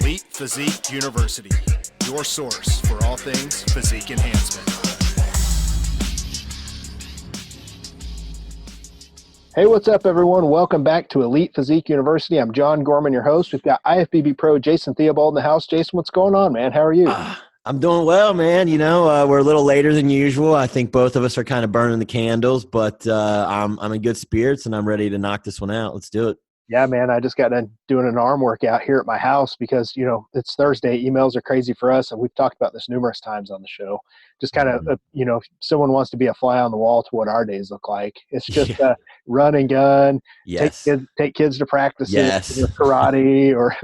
Elite Physique University, your source for all things physique enhancement. Hey, what's up, everyone? Welcome back to Elite Physique University. I'm John Gorman, your host. We've got IFBB Pro Jason Theobald in the house. Jason, what's going on, man? How are you? I'm doing well, man. You know, we're a little later than usual. I think both of us are kind of burning the candles, but I'm in good spirits, and I'm ready to knock this one out. Let's do it. Yeah, man, I just got done doing an arm workout here at my house because, you know, it's Thursday. Emails are crazy for us, and we've talked about this numerous times on the show. Just kind of, you know, if someone wants to be a fly on the wall to what our days look like. It's just run and gun, Yes. take kids to practice Yes. karate or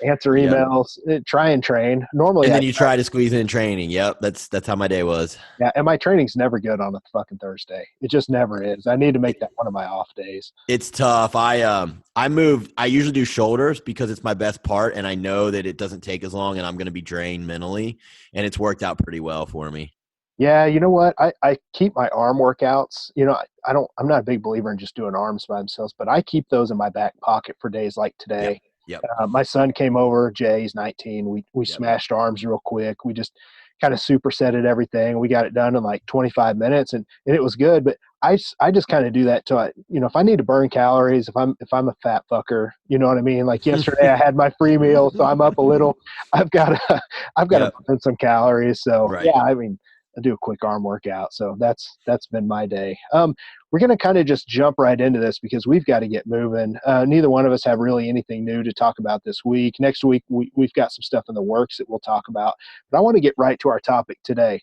answer emails, try and train. Normally, and then you try to squeeze in training. Yep, that's how my day was. Yeah, and my training's never good on a fucking Thursday. It just never is. I need to make that one of my off days. It's tough. I usually do shoulders because it's my best part, and I know that it doesn't take as long, and I'm going to be drained mentally, and it's worked out pretty well for me. Yeah, you know what? I keep my arm workouts. You know, I'm not a big believer in just doing arms by themselves, but I keep those in my back pocket for days like today. Yep. My son came over, Jay, he's 19. We smashed arms real quick. We just kind of supersetted everything. We got it done in like 25 minutes, and it was good. But I just kind of do that till if I need to burn calories, if I'm a fat fucker, you know what I mean? Like yesterday, I had my free meal, so I'm up a little. I've got to burn some calories. So yeah, I mean, I do a quick arm workout. So that's been my day. We're going to kind of just jump right into this because we've got to get moving. Neither one of us have really anything new to talk about this week. Next week, we've got some stuff in the works that we'll talk about. But I want to get right to our topic today.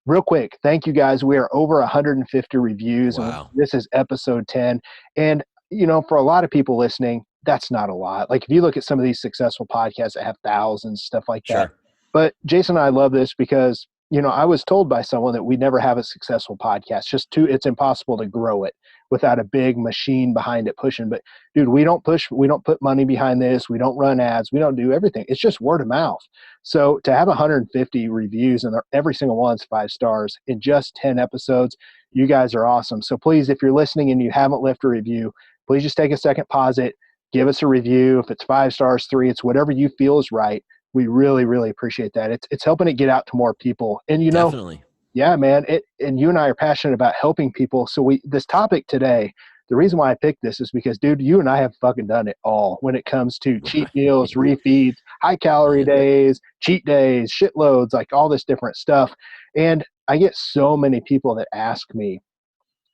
Real quick, thank you guys. We are over 150 reviews. Wow. And this is episode 10. And, you know, for a lot of people listening, that's not a lot. Like if you look at some of these successful podcasts that have thousands, stuff like that. But Jason and I love this because you know, I was told by someone that we never have a successful podcast. It's impossible to grow it without a big machine behind it pushing. But dude, we don't put money behind this. We don't run ads. We don't do everything. It's just word of mouth. So to have 150 reviews and every single one's 5 stars in just 10 episodes, you guys are awesome. So please, if you're listening and you haven't left a review, please just take a second, pause it, give us a review. If it's 5 stars, 3, it's whatever you feel is right. We really, really appreciate that. It's helping it get out to more people. And, you know, Definitely. Yeah, man, and you and I are passionate about helping people. So this topic today, the reason why I picked this is because, dude, you and I have fucking done it all when it comes to cheat meals, refeeds, high calorie days, cheat days, shitloads, like all this different stuff. And I get so many people that ask me,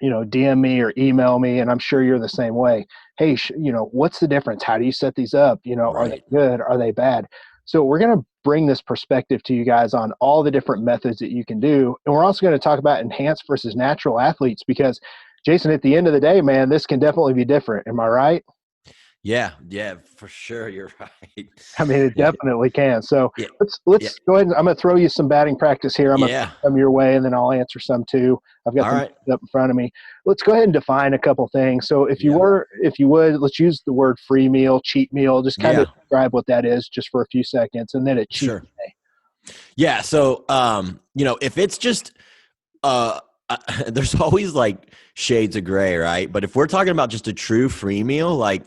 you know, DM me or email me, and I'm sure you're the same way. Hey, you know, what's the difference? How do you set these up? You know, Are they good? Are they bad? So we're going to bring this perspective to you guys on all the different methods that you can do. And we're also going to talk about enhanced versus natural athletes because, Jason, at the end of the day, man, this can definitely be different. Am I right? Yeah, for sure. You're right. I mean, it definitely can. So let's go ahead. I'm going to throw you some batting practice here. I'm going to come your way, and then I'll answer some too. I've got them up in front of me. Let's go ahead and define a couple things. So if you would, let's use the word free meal, cheat meal. Just kind of describe what that is just for a few seconds, and then a cheat day. Yeah. So, you know, if it's just there's always like shades of gray, right? But if we're talking about just a true free meal, like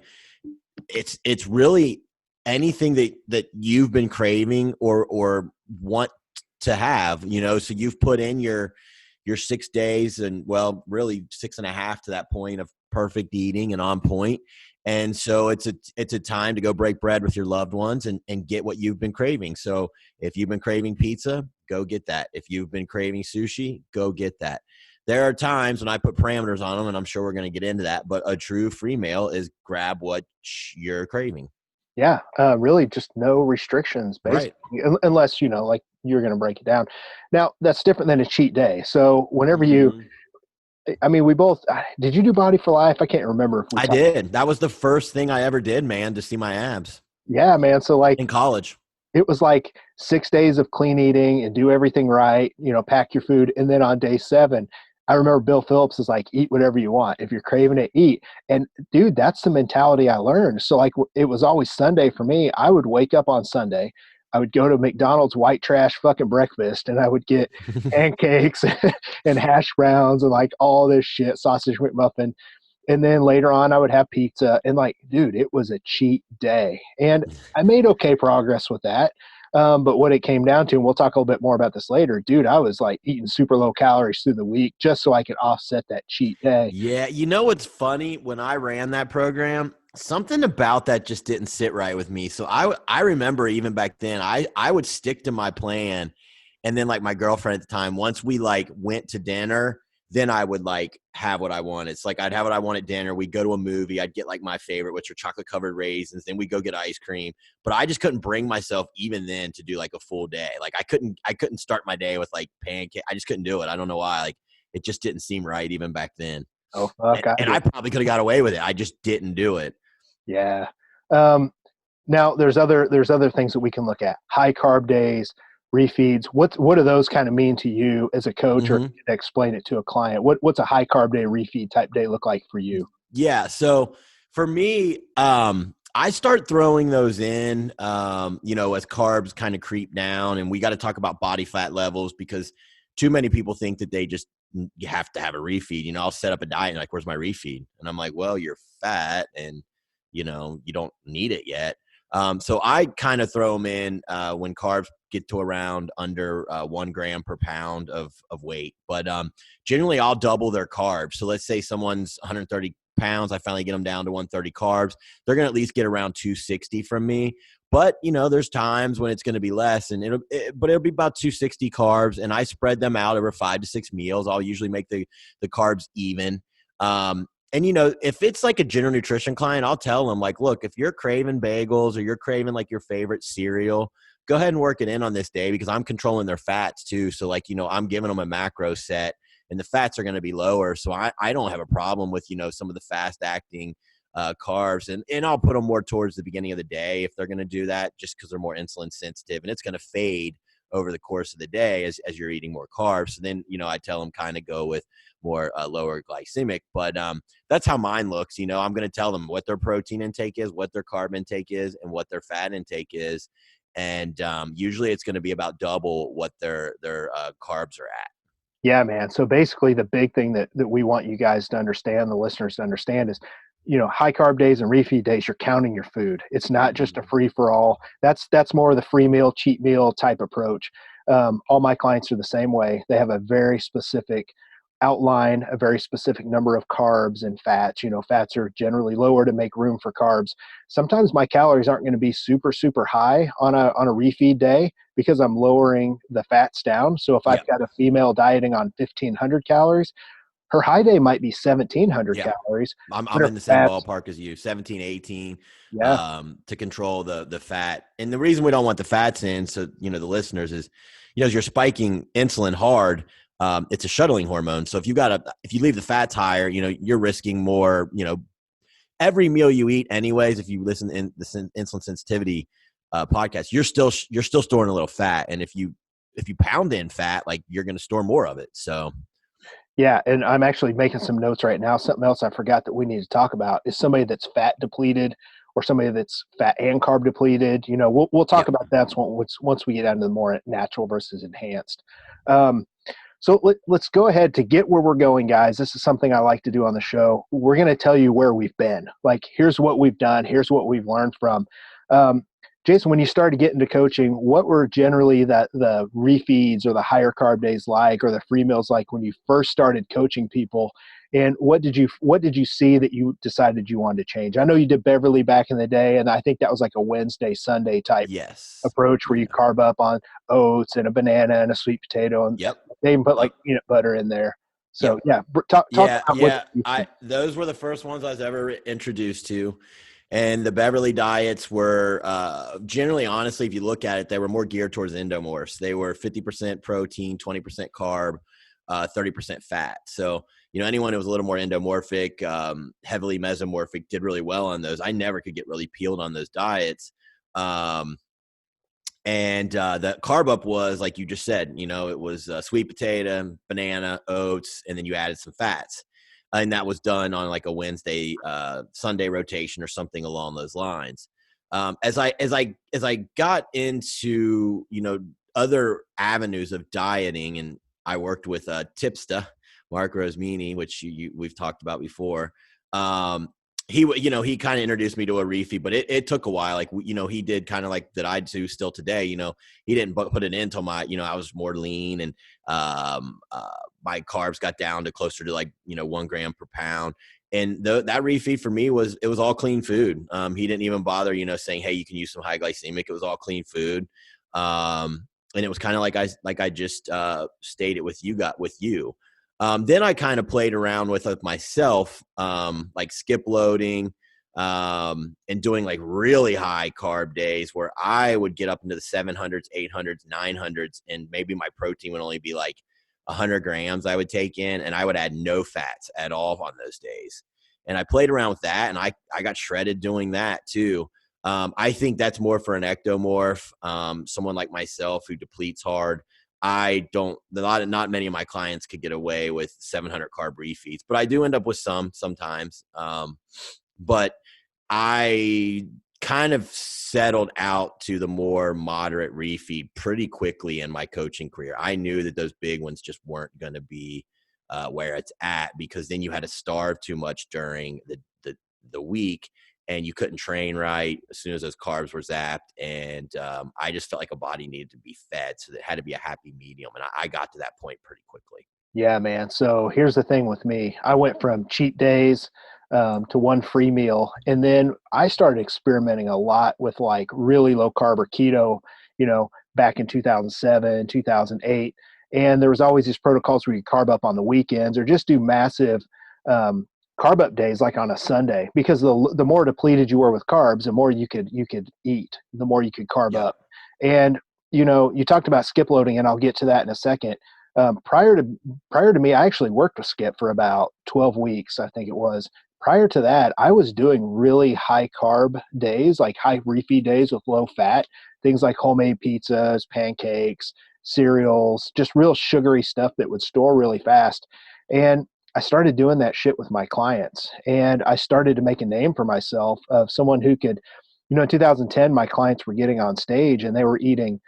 it's really anything that you've been craving or want to have, you know, so you've put in your 6 days and really 6.5 to that point of perfect eating and on point. And so it's a time to go break bread with your loved ones and get what you've been craving. So if you've been craving pizza, go get that. If you've been craving sushi, go get that. There are times when I put parameters on them, and I'm sure we're going to get into that, but a true free meal is grab what you're craving. Yeah, really just no restrictions, basically, unless, you know, like you're going to break it down. Now, that's different than a cheat day. So whenever I mean, we both – did you do Body for Life? I can't remember. I did. That was the first thing I ever did, man, to see my abs. Yeah, man. So like – in college. It was like 6 days of clean eating and do everything right, you know, pack your food. And then on day 7, I remember Bill Phillips is like, eat whatever you want. If you're craving it, eat. And dude, that's the mentality I learned. So like it was always Sunday for me. I would wake up on Sunday. I would go to McDonald's white trash fucking breakfast and I would get pancakes and hash browns and like all this shit, sausage McMuffin. And then later on, I would have pizza. And like, dude, it was a cheat day. And I made okay progress with that. But what it came down to, and we'll talk a little bit more about this later, dude, I was like eating super low calories through the week just so I could offset that cheat day. Yeah. You know what's funny? When I ran that program, something about that just didn't sit right with me. So I remember even back then, I would stick to my plan. And then like my girlfriend at the time, once we like went to dinner, then I would like have what I wanted. It's like I'd have what I want at dinner. We'd go to a movie. I'd get like my favorite, which are chocolate covered raisins. Then we'd go get ice cream. But I just couldn't bring myself even then to do like a full day. Like I couldn't start my day with like pancake. I just couldn't do it. I don't know why. Like it just didn't seem right even back then. Oh, fuck. And I probably could have got away with it. I just didn't do it. Yeah. Now there's other things that we can look at. High carb days, refeeds. What do those kind of mean to you as a coach, or explain it to a client? What's a high carb day, refeed type day look like for you? Yeah. So for me, I start throwing those in, as carbs kind of creep down, and we got to talk about body fat levels because too many people think that you have to have a refeed. I'll set up a diet and like, where's my refeed? And I'm like, well, you're fat and you don't need it yet. So I kind of throw them in when carbs get to around under 1 gram per pound of weight. But generally, I'll double their carbs. So let's say someone's 130 pounds. I finally get them down to 130 carbs. They're going to at least get around 260 from me. But, there's times when it's going to be less, and it'll be about 260 carbs, and I spread them out over 5 to 6 meals. I'll usually make the carbs even. And, if it's like a general nutrition client, I'll tell them like, look, if you're craving bagels or you're craving like your favorite cereal, go ahead and work it in on this day because I'm controlling their fats too. So like, I'm giving them a macro set and the fats are going to be lower. So I don't have a problem with, some of the fast acting carbs and I'll put them more towards the beginning of the day if they're going to do that just because they're more insulin sensitive and it's going to fade over the course of the day as you're eating more carbs. So then, I tell them kind of go with more lower glycemic, but that's how mine looks. I'm going to tell them what their protein intake is, what their carb intake is, and what their fat intake is. And usually it's going to be about double what their carbs are at. Yeah, man. So basically the big thing that we want you guys to understand, the listeners to understand is, high carb days and refeed days, you're counting your food. It's not just a free for all. That's more of the free meal, cheat meal type approach. All my clients are the same way. They have a very specific outline, a very specific number of carbs and fats. Fats are generally lower to make room for carbs. Sometimes my calories aren't going to be super, super high on a refeed day because I'm lowering the fats down. So if I've got a female dieting on 1,500 calories, her high day might be 1,700 calories. I'm in the same ballpark as you, 17, 18, to control the fat. And the reason we don't want the fats in, so, the listeners is, as you're spiking insulin hard, it's a shuttling hormone. So if you leave the fats higher, you're risking more, every meal you eat anyways, if you listen in the insulin sensitivity podcast, you're still storing a little fat. And if you pound in fat, like you're going to store more of it. So. Yeah, and I'm actually making some notes right now. Something else I forgot that we need to talk about is somebody that's fat depleted or somebody that's fat and carb depleted. We'll talk about that once we get down to the more natural versus enhanced. So let's go ahead to get where we're going, guys. This is something I like to do on the show. We're going to tell you where we've been. Like, here's what we've done. Here's what we've learned from. Jason, when you started getting to coaching, what were generally the refeeds or the higher carb days like, or the free meals like when you first started coaching people? And what did you see that you decided you wanted to change? I know you did Beverly back in the day, and I think that was like a Wednesday, Sunday type approach where you carb up on oats and a banana and a sweet potato, and they even put like peanut butter in there. So talk about those were the first ones I was ever introduced to. And the Beverly diets were generally, honestly, if you look at it, they were more geared towards endomorphs. They were 50% protein, 20% carb, 30% fat. So, anyone who was a little more endomorphic, heavily mesomorphic did really well on those. I never could get really peeled on those diets. And the carb up was, like you just said, it was sweet potato, banana, oats, and then you added some fats. And that was done on like a Wednesday, Sunday rotation or something along those lines. As I got into, other avenues of dieting, and I worked with Tipsta, Mark Rosmini, which we've talked about before. he kind of introduced me to a refeed, but it took a while. Like, he did kind of like that I do still today. He didn't put it in until I was more lean, and my carbs got down to closer to 1 gram per pound. And that refeed for me it was all clean food. He didn't even bother, saying, hey, you can use some high glycemic. It was all clean food. And it was kind of like I just stated with you. Then I kind of played around with myself, like skip loading, and doing like really high carb days where I would get up into the 700s, 800s, 900s, and maybe my protein would only be like 100 grams I would take in, and I would add no fats at all on those days. And I played around with that, and I got shredded doing that too. I think that's more for an ectomorph, someone like myself who depletes hard. Not many of my clients could get away with 700 carb refeeds, but I do end up with sometimes. But I kind of settled out to the more moderate refeed pretty quickly in my coaching career. I knew that those big ones just weren't going to be where it's at, because then you had to starve too much during the week, and you couldn't train right as soon as those carbs were zapped. And I just felt like a body needed to be fed. So there had to be a happy medium. And I got to that point pretty quickly. Yeah, man. So here's the thing with me. I went from cheat days to one free meal. And then I started experimenting a lot with like really low carb or keto, back in 2007, 2008. And there was always these protocols where you carb up on the weekends or just do massive carb up days, like on a Sunday, because the more depleted you were with carbs, the more you could eat, the more you could carb up. And, you talked about skip loading, and I'll get to that in a second. Prior to me, I actually worked with Skip for about 12 weeks, I think it was. Prior to that, I was doing really high carb days, like high refeed days with low fat, things like homemade pizzas, pancakes, cereals, just real sugary stuff that would store really fast. And I started doing that shit with my clients, and I started to make a name for myself of someone who could, in 2010, my clients were getting on stage and they were eating,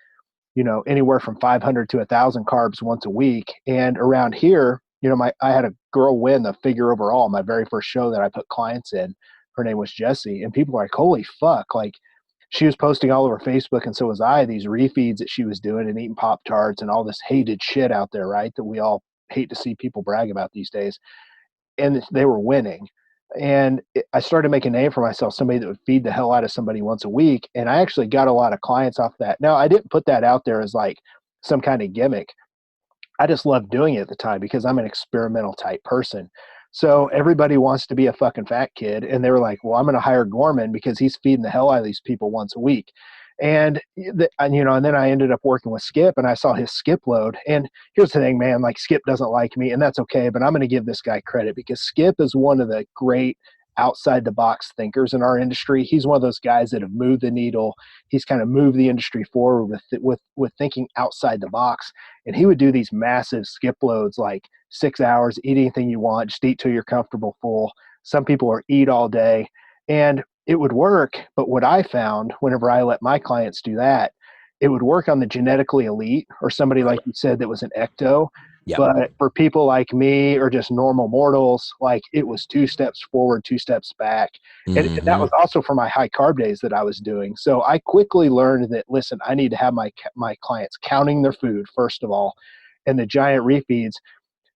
anywhere from 500 to 1,000 carbs once a week. And around here, I had a girl win the figure overall, my very first show that I put clients in. Her name was Jessie, and people were like, holy fuck. Like, she was posting all over Facebook, and so was I, these refeeds that she was doing and eating Pop-Tarts and all this hated shit out there, right? That we all hate to see people brag about these days. And they were winning. And I started making a name for myself, somebody that would feed the hell out of somebody once a week. And I actually got a lot of clients off that. Now, I didn't put that out there as like some kind of gimmick. I just loved doing it at the time because I'm an experimental type person. So everybody wants to be a fucking fat kid. And they were like, well, I'm going to hire Gorman because he's feeding the hell out of these people once a week. And then I ended up working with Skip, and I saw his skip load. And here's the thing, man, like, Skip doesn't like me, and that's okay, but I'm going to give this guy credit because Skip is one of the great outside the box thinkers in our industry. He's one of those guys that have moved the needle. He's kind of moved the industry forward with thinking outside the box. And he would do these massive skip loads, like 6 hours, eat anything you want, just eat till you're comfortable full. Some people are eat all day. And it would work, but what I found whenever I let my clients do that, it would work on the genetically elite or somebody like you said that was an ecto. Yep. But for people like me or just normal mortals, like, it was 2 steps forward, 2 steps back. And that was also for my high carb days that I was doing. So I quickly learned that, listen, I need to have my clients counting their food, first of all, and the giant refeeds.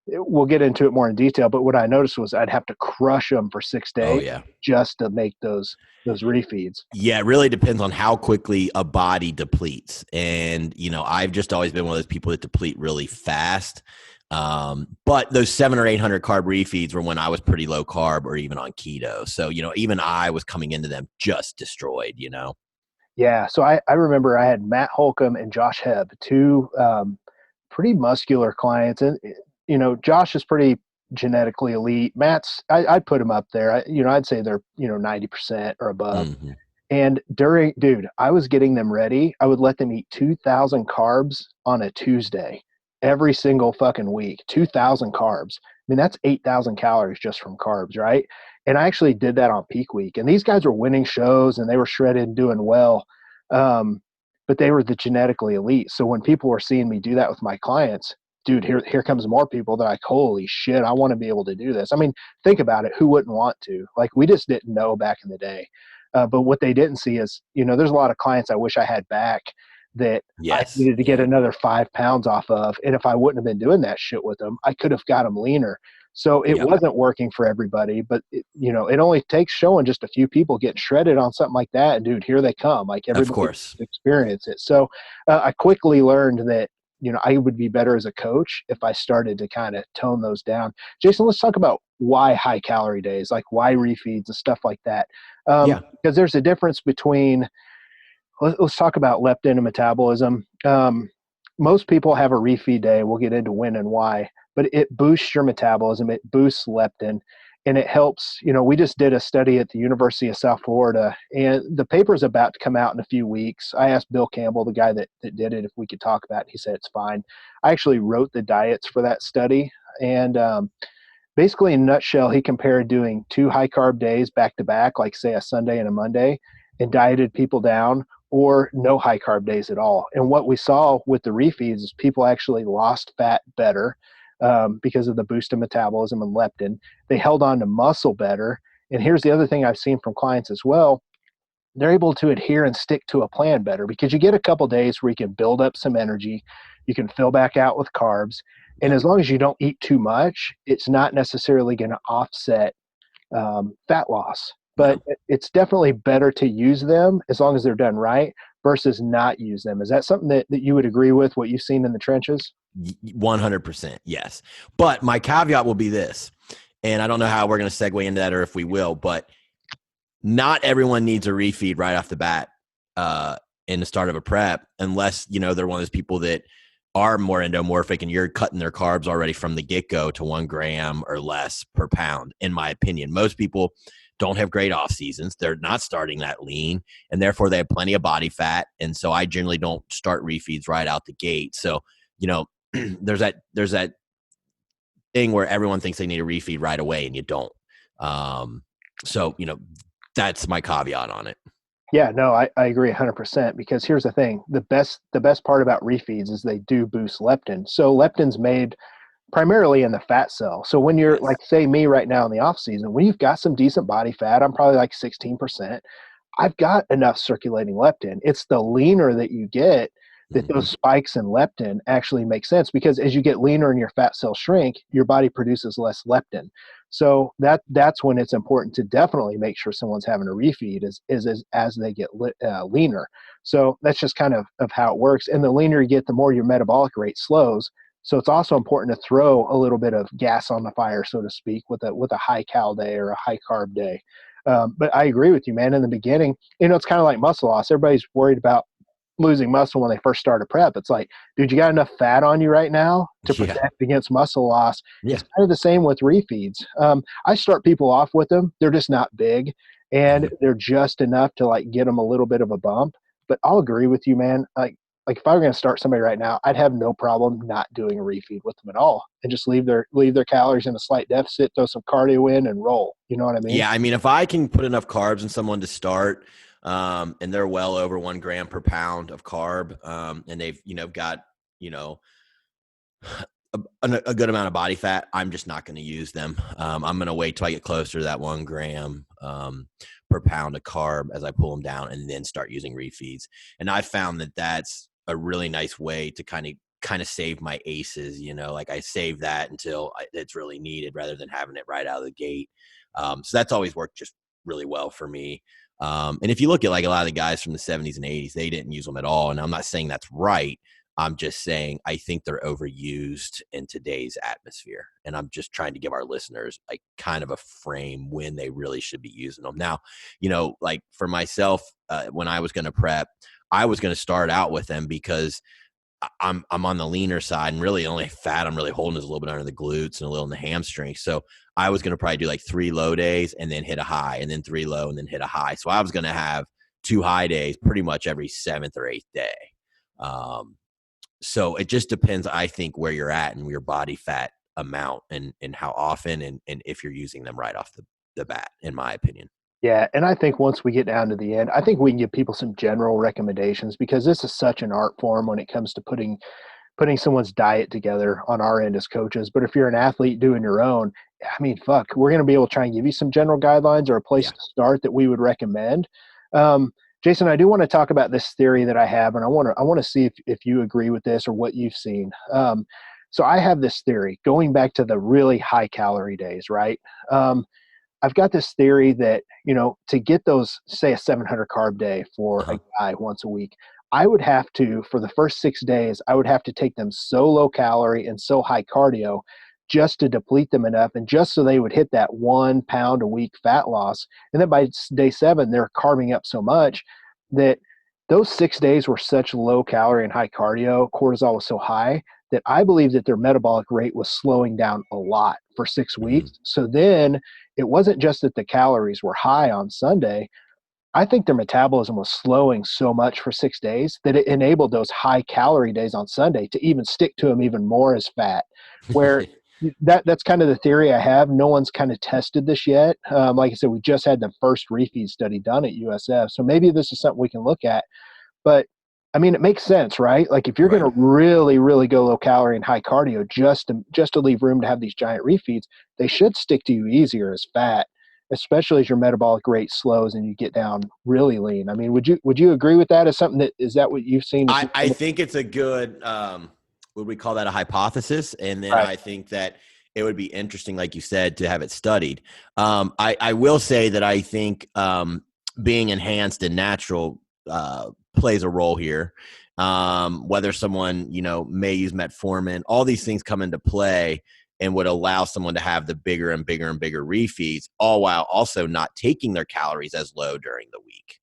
We'll get into it more in detail, but what I noticed was I'd have to crush them for 6 days just to make those refeeds. Yeah, it really depends on how quickly a body depletes. And, I've just always been one of those people that deplete really fast. But those 700 or 800 carb refeeds were when I was pretty low carb or even on keto. So, even I was coming into them just destroyed, Yeah. So I remember I had Matt Holcomb and Josh Hebb, 2 pretty muscular clients. And, Josh is pretty genetically elite. Matt's, I'd put him up there. I'd say they're, 90% or above. Mm-hmm. And I was getting them ready. I would let them eat 2,000 carbs on a Tuesday every single fucking week. 2,000 carbs. I mean, that's 8,000 calories just from carbs, right? And I actually did that on peak week. And these guys were winning shows and they were shredded and doing well. But they were the genetically elite. So when people were seeing me do that with my clients, dude, here comes more people. They're like, holy shit, I want to be able to do this. I mean, think about it. Who wouldn't want to? Like, we just didn't know back in the day. But what they didn't see is, there's a lot of clients I wish I had back that I Yes. needed to get another 5 pounds off of. And if I wouldn't have been doing that shit with them, I could have got them leaner. So it wasn't working for everybody, but it only takes showing just a few people getting shredded on something like that. And dude, here they come. Like, everybody experience it. So I quickly learned that, I would be better as a coach if I started to kind of tone those down. Jason, let's talk about why high calorie days, like why refeeds and stuff like that. Because there's a difference between, let's talk about leptin and metabolism. Most people have a refeed day. We'll get into when and why, but it boosts your metabolism. It boosts leptin, and it helps. We just did a study at the University of South Florida, and the paper is about to come out in a few weeks. I asked Bill Campbell, the guy that did it, if we could talk about it. He said it's fine. I actually wrote the diets for that study, and basically, in a nutshell, he compared doing 2 high carb days back to back, like say a Sunday and a Monday, and dieted people down, or no high carb days at all. And what we saw with the refeeds is people actually lost fat better because of the boost of metabolism and leptin. They held on to muscle better. And here's the other thing I've seen from clients as well. They're able to adhere and stick to a plan better because you get a couple days where you can build up some energy. You can fill back out with carbs. And as long as you don't eat too much, it's not necessarily going to offset fat loss. But it's definitely better to use them as long as they're done right versus not use them. Is that something that you would agree with, what you've seen in the trenches? 100%, yes. But my caveat will be this, and I don't know how we're going to segue into that or if we will, but not everyone needs a refeed right off the bat in the start of a prep unless, they're one of those people that are more endomorphic and you're cutting their carbs already from the get-go to 1 gram or less per pound, in my opinion. Most people don't have great off seasons. They're not starting that lean, and therefore they have plenty of body fat. And so I generally don't start refeeds right out the gate. So, there's that thing where everyone thinks they need a refeed right away and you don't. So, that's my caveat on it. Yeah, no, I agree 100% because here's the thing. The best part about refeeds is they do boost leptin. So leptin's made primarily in the fat cell. So when you're like, say me right now in the off season, when you've got some decent body fat, I'm probably like 16%. I've got enough circulating leptin. It's the leaner that you get that those spikes in leptin actually make sense because as you get leaner and your fat cells shrink, your body produces less leptin. So that's when it's important to definitely make sure someone's having a refeed as they get leaner. So that's just kind of how it works. And the leaner you get, the more your metabolic rate slows. So it's also important to throw a little bit of gas on the fire, so to speak, with a high cal day or a high carb day. But I agree with you, man. In the beginning, it's kind of like muscle loss. Everybody's worried about losing muscle when they first start a prep. It's like, dude, you got enough fat on you right now to protect against muscle loss. It's kind of the same with refeeds. I start people off with them. They're just not big, and they're just enough to like get them a little bit of a bump. But I'll agree with you, man. Like if I were going to start somebody right now, I'd have no problem not doing a refeed with them at all and just leave their calories in a slight deficit, throw some cardio in and roll. You know what I mean? Yeah. I mean, if I can put enough carbs in someone to start, and they're well over 1 gram per pound of carb, and they've, got, a good amount of body fat, I'm just not going to use them. I'm going to wait till I get closer to that 1 gram per pound of carb as I pull them down and then start using refeeds. And I found that that's a really nice way to kind of save my aces, like I save that until it's really needed rather than having it right out of the gate. So that's always worked just really well for me. And if you look at like a lot of the guys from the 70s and 80s, they didn't use them at all. And I'm not saying that's right. I'm just saying I think they're overused in today's atmosphere. And I'm just trying to give our listeners like kind of a frame when they really should be using them. Now, like for myself, when I was going to prep, I was going to start out with them because I'm on the leaner side, and really the only fat I'm really holding is a little bit under the glutes and a little in the hamstring. So I was going to probably do like 3 low days and then hit a high, and then 3 low and then hit a high. So I was going to have 2 high days pretty much every 7th or 8th day. So it just depends, I think, where you're at and your body fat amount and how often and if you're using them right off the bat, in my opinion. Yeah, and I think once we get down to the end, I think we can give people some general recommendations because this is such an art form when it comes to putting putting someone's diet together on our end as coaches. But if you're an athlete doing your own, I mean, fuck, we're going to be able to try and give you some general guidelines or a place to start that we would recommend. Jason, I do want to talk about this theory that I have, and I want to see if you agree with this or what you've seen. So I have this theory going back to the really high calorie days, right? I've got this theory that, to get those, say a 700 carb day for a guy once a week, I would have to, for the first 6 days, I would have to take them so low calorie and so high cardio just to deplete them enough and just so they would hit that 1 pound a week fat loss. And then by day 7, they're carving up so much that those 6 days were such low calorie and high cardio, cortisol was so high that I believe that their metabolic rate was slowing down a lot for 6 weeks. So then it wasn't just that the calories were high on Sunday. I think their metabolism was slowing so much for 6 days that it enabled those high calorie days on Sunday to even stick to them even more as fat, where that's kind of the theory I have. No one's kind of tested this yet. Like I said, we just had the first refeed study done at USF. So maybe this is something we can look at, but I mean, it makes sense, right? Like if you're going to really, really go low calorie and high cardio just to leave room to have these giant refeeds, they should stick to you easier as fat, especially as your metabolic rate slows and you get down really lean. I mean, would you agree with that? Is that what you've seen? I think it's a good, would we call that a hypothesis? And then I think that it would be interesting, like you said, to have it studied. I will say that I think being enhanced and natural plays a role here. Whether someone, may use metformin, all these things come into play and would allow someone to have the bigger and bigger and bigger refeeds, all while also not taking their calories as low during the week.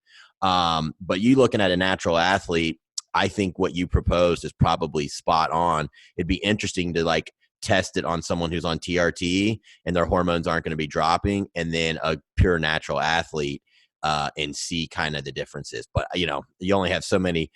But you looking at a natural athlete, I think what you proposed is probably spot on. It'd be interesting to test it on someone who's on TRT and their hormones aren't going to be dropping, and then a pure natural athlete and see kind of the differences. But, you only have so many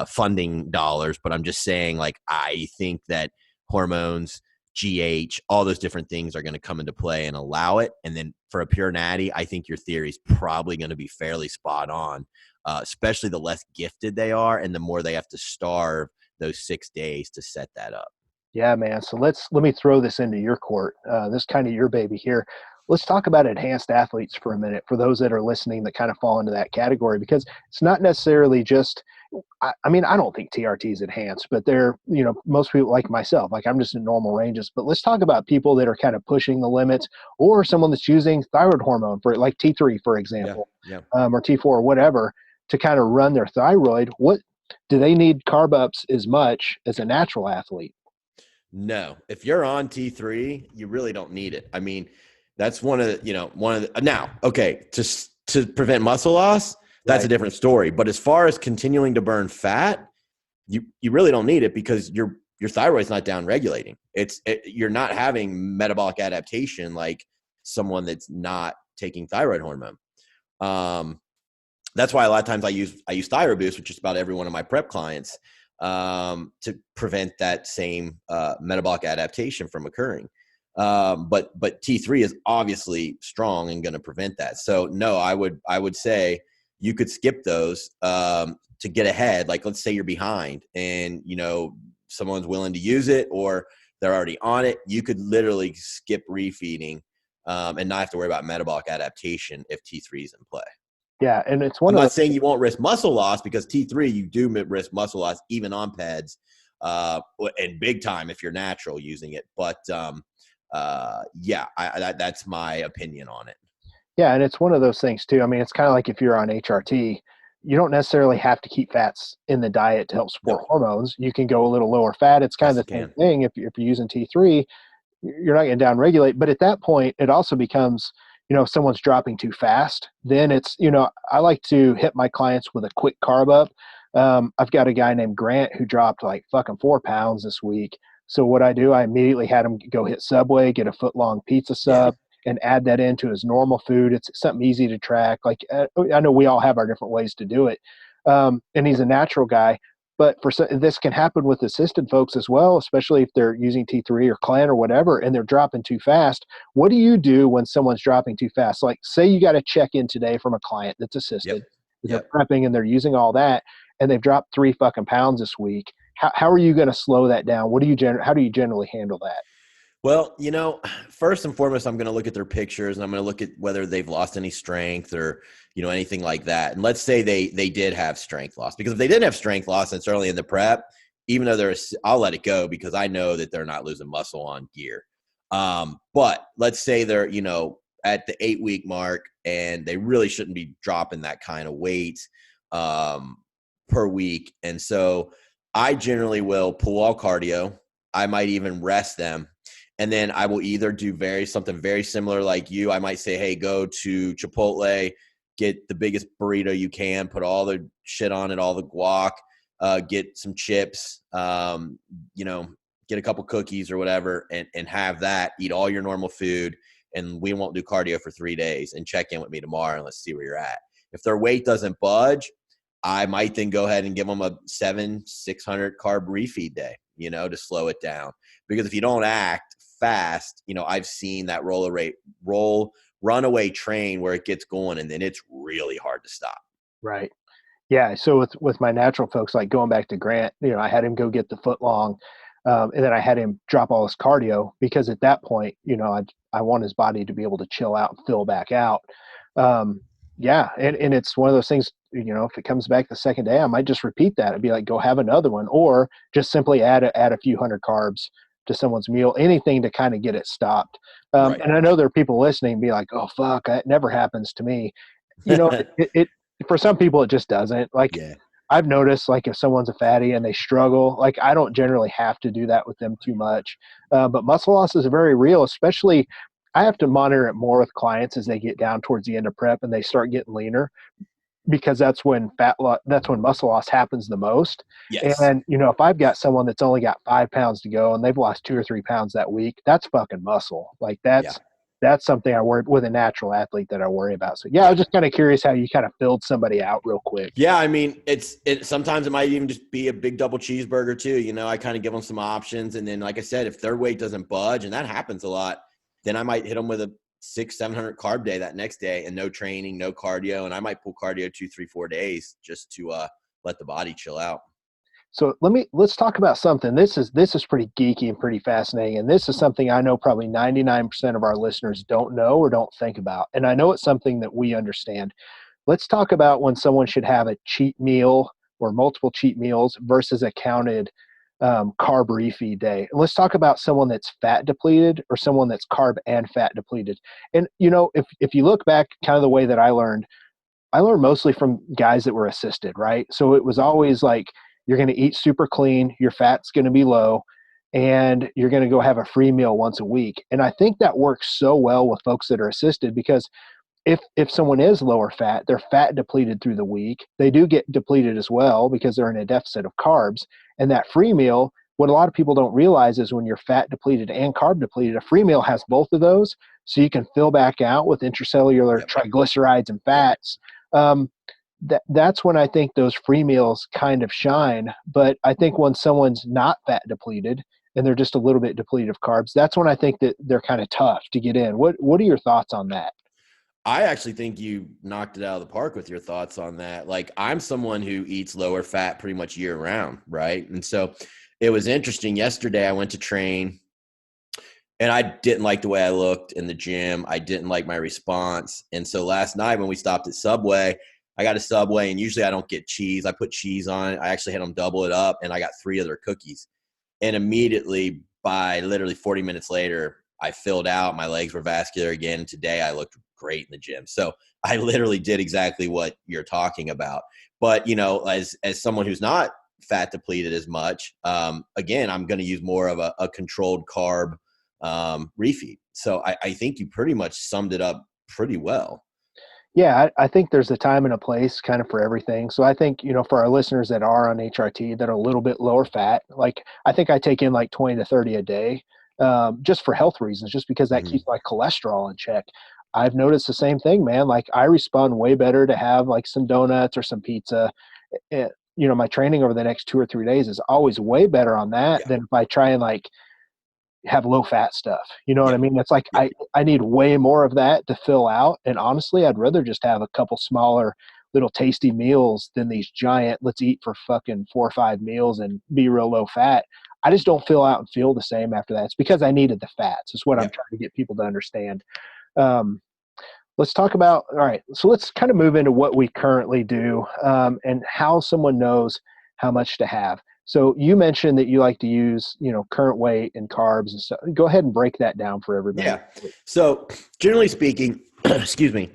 funding dollars, but I'm just saying, I think that hormones, GH, all those different things are going to come into play and allow it. And then for a pure natty, I think your theory is probably going to be fairly spot on, especially the less gifted they are and the more they have to starve those 6 days to set that up. Yeah, man. So let me throw this into your court. This is kind of your baby here. Let's talk about enhanced athletes for a minute, for those that are listening that kind of fall into that category, because it's not necessarily just, I mean, I don't think TRT is enhanced, but they're, most people like myself, I'm just in normal ranges. But let's talk about people that are kind of pushing the limits, or someone that's using thyroid hormone for like T3, for example, or T4 or whatever, to kind of run their thyroid. What do they need carb ups as much as a natural athlete? No, if you're on T3, you really don't need it. I mean, that's one of the, now, okay, to prevent muscle loss, that's a different story. But as far as continuing to burn fat, you really don't need it, because your thyroid's not down regulating. You're not having metabolic adaptation like someone that's not taking thyroid hormone. That's why a lot of times I use Thyroid Boost, which is about every one of my prep clients, to prevent that same metabolic adaptation from occurring. But T3 is obviously strong and going to prevent that. So no, I would say you could skip those to get ahead. Like, let's say you're behind and someone's willing to use it, or they're already on it. You could literally skip refeeding and not have to worry about metabolic adaptation if T3 is in play. Yeah, and it's I'm not saying you won't risk muscle loss, because T3 you do risk muscle loss even on PEDs, and big time if you're natural using it. But that's my opinion on it. Yeah, and it's one of those things too. I mean, it's kind of like if you're on HRT, you don't necessarily have to keep fats in the diet to help support hormones. You can go a little lower fat. It's kind of the same thing. If you're using T3, you're not going to downregulate. But at that point, it also becomes, if someone's dropping too fast, then it's, I like to hit my clients with a quick carb up. I've got a guy named Grant who dropped like fucking 4 pounds this week. So what I do, I immediately had him go hit Subway, get a foot-long pizza sub, and add that into his normal food. It's something easy to track. I know we all have our different ways to do it. And he's a natural guy. But this can happen with assisted folks as well, especially if they're using T3 or Clan or whatever, and they're dropping too fast. What do you do when someone's dropping too fast? Like, say you got a check-in today from a client that's assisted. They're prepping and they're using all that, and they've dropped 3 fucking pounds this week. how are you going to slow that down? How do you generally handle that? Well, first and foremost, I'm going to look at their pictures, and I'm going to look at whether they've lost any strength or, anything like that. And let's say they did have strength loss, because if they didn't have strength loss and it's early in the prep, even though I'll let it go because I know that they're not losing muscle on gear. But let's say they're, at the 8-week mark and they really shouldn't be dropping that kind of weight, per week. And so I generally will pull all cardio. I might even rest them. And then I will either do something very similar like you. I might say, hey, go to Chipotle, get the biggest burrito you can, put all the shit on it, all the guac, get some chips, get a couple cookies or whatever, and have that, eat all your normal food. And we won't do cardio for 3 days, and check in with me tomorrow and let's see where you're at. If their weight doesn't budge, I might then go ahead and give them a 600 carb refeed day, to slow it down. Because if you don't act fast, I've seen that runaway train where it gets going and then it's really hard to stop. Right. Yeah. So with my natural folks, like going back to Grant, I had him go get the foot long, and then I had him drop all his cardio because at that point, I want his body to be able to chill out and fill back out. Yeah. And it's one of those things, if it comes back the second day, I might just repeat that. I'd be like, go have another one, or just simply add a few hundred carbs to someone's meal, anything to kind of get it stopped. Right. And I know there are people listening and be like, oh, fuck, that never happens to me. It for some people, it just doesn't. Like, yeah. I've noticed, like, if someone's a fatty and they struggle, like, I don't generally have to do that with them too much. But muscle loss is very real, especially I have to monitor it more with clients as they get down towards the end of prep and they start getting leaner, because that's when muscle loss happens the most. Yes. And, if I've got someone that's only got 5 pounds to go and they've lost 2 or 3 pounds that week, that's fucking muscle. Like, that's something I worry with a natural athlete that I worry about. So I was just kind of curious how you kind of filled somebody out real quick. Yeah. I mean, sometimes it might even just be a big double cheeseburger too. I kind of give them some options. And then, like I said, if their weight doesn't budge, and that happens a lot, then I might hit them with a 600-700 carb day that next day, and no training, no cardio. And I might pull cardio 2, 3, 4 days just to let the body chill out. So let's talk about something. This is pretty geeky and pretty fascinating. And this is something I know probably 99% of our listeners don't know or don't think about. And I know it's something that we understand. Let's talk about when someone should have a cheat meal or multiple cheat meals versus a counted carb refeed day. And let's talk about someone that's fat depleted or someone that's carb and fat depleted. And, if you look back, kind of the way that I learned mostly from guys that were assisted, right? So it was always like, you're going to eat super clean, your fat's going to be low, and you're going to go have a free meal once a week. And I think that works so well with folks that are assisted, because if someone is lower fat, they're fat depleted through the week. They do get depleted as well because they're in a deficit of carbs. And that free meal, what a lot of people don't realize is when you're fat depleted and carb depleted, a free meal has both of those. So you can fill back out with intracellular triglycerides and fats. That's when I think those free meals kind of shine. But I think when someone's not fat depleted and they're just a little bit depleted of carbs, that's when I think that they're kind of tough to get in. What are your thoughts on that? I actually think you knocked it out of the park with your thoughts on that. Like, I'm someone who eats lower fat pretty much year round, right? And so it was interesting. Yesterday I went to train and I didn't like the way I looked in the gym. I didn't like my response. And so last night when we stopped at Subway, I got a Subway, and usually I don't get cheese. I put cheese on it. I actually had them double it up, and I got 3 of their cookies. And immediately, by literally 40 minutes later, I filled out. My legs were vascular again. And today I looked great in the gym. So I literally did exactly what you're talking about. But, as someone who's not fat depleted as much, again, I'm going to use more of a controlled carb refeed. So I think you pretty much summed it up pretty well. Yeah, I think there's a time and a place kind of for everything. So I think, for our listeners that are on HRT that are a little bit lower fat, like I think I take in like 20 to 30 a day, just for health reasons, just because that keeps my cholesterol in check. I've noticed the same thing, man. Like, I respond way better to have like some donuts or some pizza. My training over the next 2 or 3 days is always way better on that than if I try and like have low fat stuff. You know what I mean? It's like, I need way more of that to fill out. And honestly, I'd rather just have a couple smaller little tasty meals than these giant, let's eat for fucking 4 or 5 meals and be real low fat. I just don't feel out and feel the same after that. It's because I needed the fats. It's what I'm trying to get people to understand. Let's talk about, all right, so let's kind of move into what we currently do and how someone knows how much to have. So you mentioned that you like to use, current weight and carbs and stuff. Go ahead and break that down for everybody. Yeah. So generally speaking, excuse me,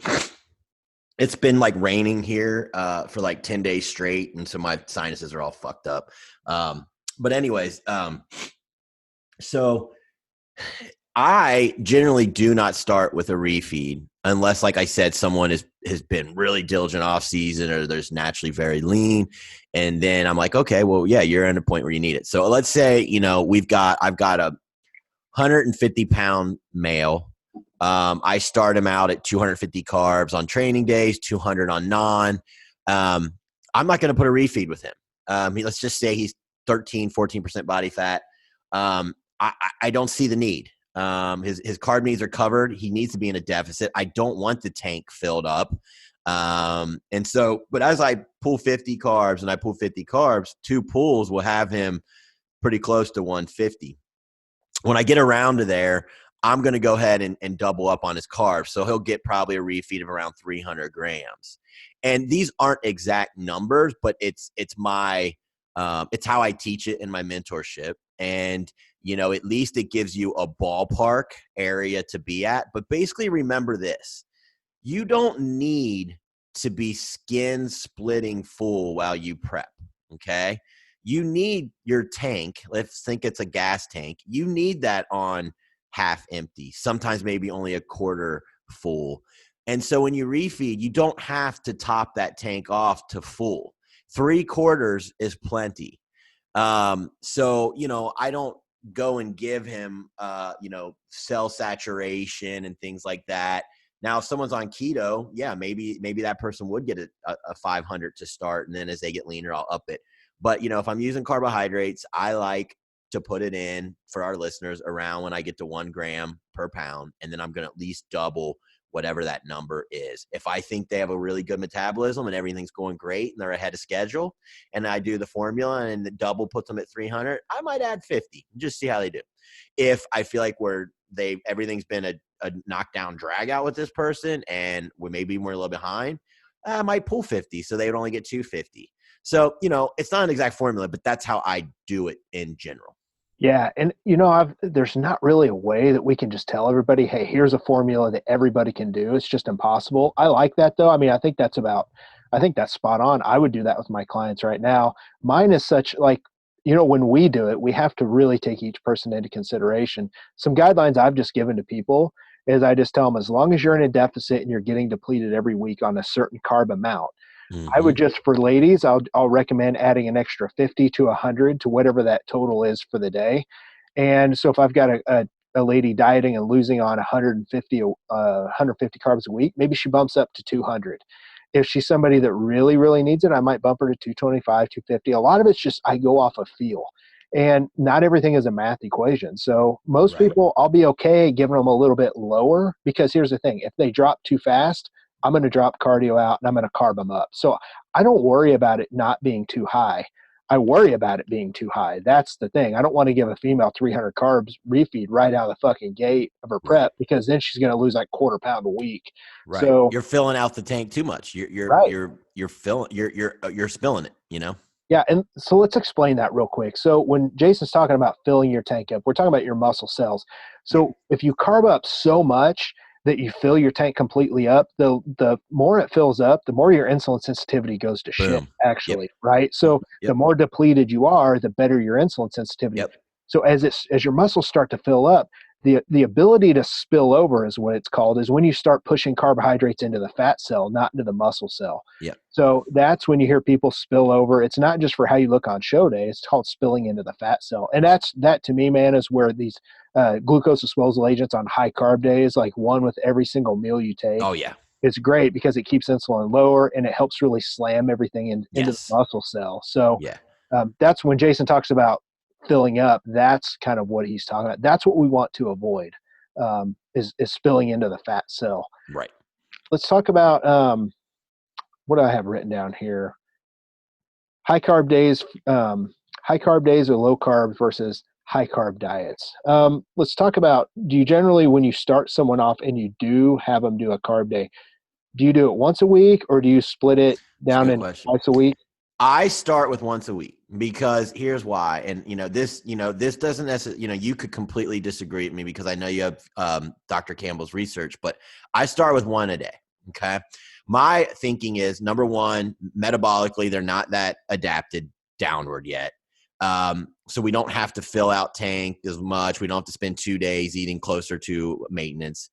it's been like raining here for like 10 days straight. And so my sinuses are all fucked up. But anyways, so I generally do not start with a refeed unless, like I said, someone has been really diligent off season or there's naturally very lean. And then I'm like, okay, well, yeah, you're at a point where you need it. So let's say, I've got a 150-pound male. I start him out at 250 carbs on training days, 200 on non. I'm not going to put a refeed with him. Let's just say he's 14% body fat. I don't see the need. His carb needs are covered. He needs to be in a deficit. I don't want the tank filled up. And so, but as I pull 50 carbs and I pull 50 carbs, 2 pulls will have him pretty close to 150. When I get around to there, I'm going to go ahead and double up on his carbs. So he'll get probably a refeed of around 300 grams. And these aren't exact numbers, but it's how I teach it in my mentorship. And, at least it gives you a ballpark area to be at. But basically remember this, you don't need to be skin splitting full while you prep. Okay. You need your tank. Let's think it's a gas tank. You need that on half empty, sometimes maybe only a quarter full. And so when you refeed, you don't have to top that tank off to full. 3/4 is plenty. So, I don't go and give him, cell saturation and things like that. Now, if someone's on keto, yeah, maybe that person would get a 500 to start. And then as they get leaner, I'll up it. But, if I'm using carbohydrates, I like to put it in for our listeners around when I get to 1 gram per pound. And then I'm going to at least double whatever that number is. If I think they have a really good metabolism and everything's going great and they're ahead of schedule and I do the formula and the double puts them at 300, I might add 50, just see how they do. If I feel like everything's been a knockdown drag out with this person and we're a little behind, I might pull 50 so they would only get 250. So, it's not an exact formula, but that's how I do it in general. Yeah. And, there's not really a way that we can just tell everybody, hey, here's a formula that everybody can do. It's just impossible. I like that, though. I mean, I think that's spot on. I would do that with my clients right now. Mine is such when we do it, we have to really take each person into consideration. Some guidelines I've just given to people is I just tell them, as long as you're in a deficit and you're getting depleted every week on a certain carb amount, I would just, for ladies, I'll recommend adding an extra 50 to 100 to whatever that total is for the day. And so if I've got a lady dieting and losing on 150 carbs a week, maybe she bumps up to 200. If she's somebody that really, really needs it, I might bump her to 225, 250. A lot of it's just I go off of feel. And not everything is a math equation. So most people, I'll be okay giving them a little bit lower, because here's the thing. If they drop too fast, I'm going to drop cardio out and I'm going to carb them up. So I don't worry about it not being too high. I worry about it being too high. That's the thing. I don't want to give a female 300 carbs refeed right out of the fucking gate of her prep, because then she's going to lose like 1/4 pound a week. Right. So you're filling out the tank too much. You're spilling it, Yeah. And so let's explain that real quick. So when Jason's talking about filling your tank up, we're talking about your muscle cells. So if you carb up so much that you fill your tank completely up, the more it fills up, the more your insulin sensitivity goes to shit, actually, right? So the more depleted you are, the better your insulin sensitivity. So as your muscles start to fill up, the ability to spill over is what it's called, is when you start pushing carbohydrates into the fat cell, not into the muscle cell. So that's when you hear people spill over. It's not just for how you look on show day. It's called spilling into the fat cell. And that to me, man, is where these glucose disposal agents on high carb days, like one with every single meal you take. Oh yeah. It's great because it keeps insulin lower and it helps really slam everything into the muscle cell. So that's when Jason talks about filling up. That's kind of what he's talking about. That's what we want to avoid, is spilling into the fat cell. Right. Let's talk about what do I have written down here? High carb days, or low carb versus high carb diets. Let's talk about, do you generally, when you start someone off and you do have them do a carb day, do you do it once a week or do you split it That's a down good into question. twice a week? I start with once a week because here's why. And, this doesn't necessarily, you could completely disagree with me because I know you have Dr. Campbell's research, but I start with one a day. Okay. My thinking is, number one, metabolically, they're not that adapted downward yet. So we don't have to fill out tank as much. We don't have to spend 2 days eating closer to maintenance.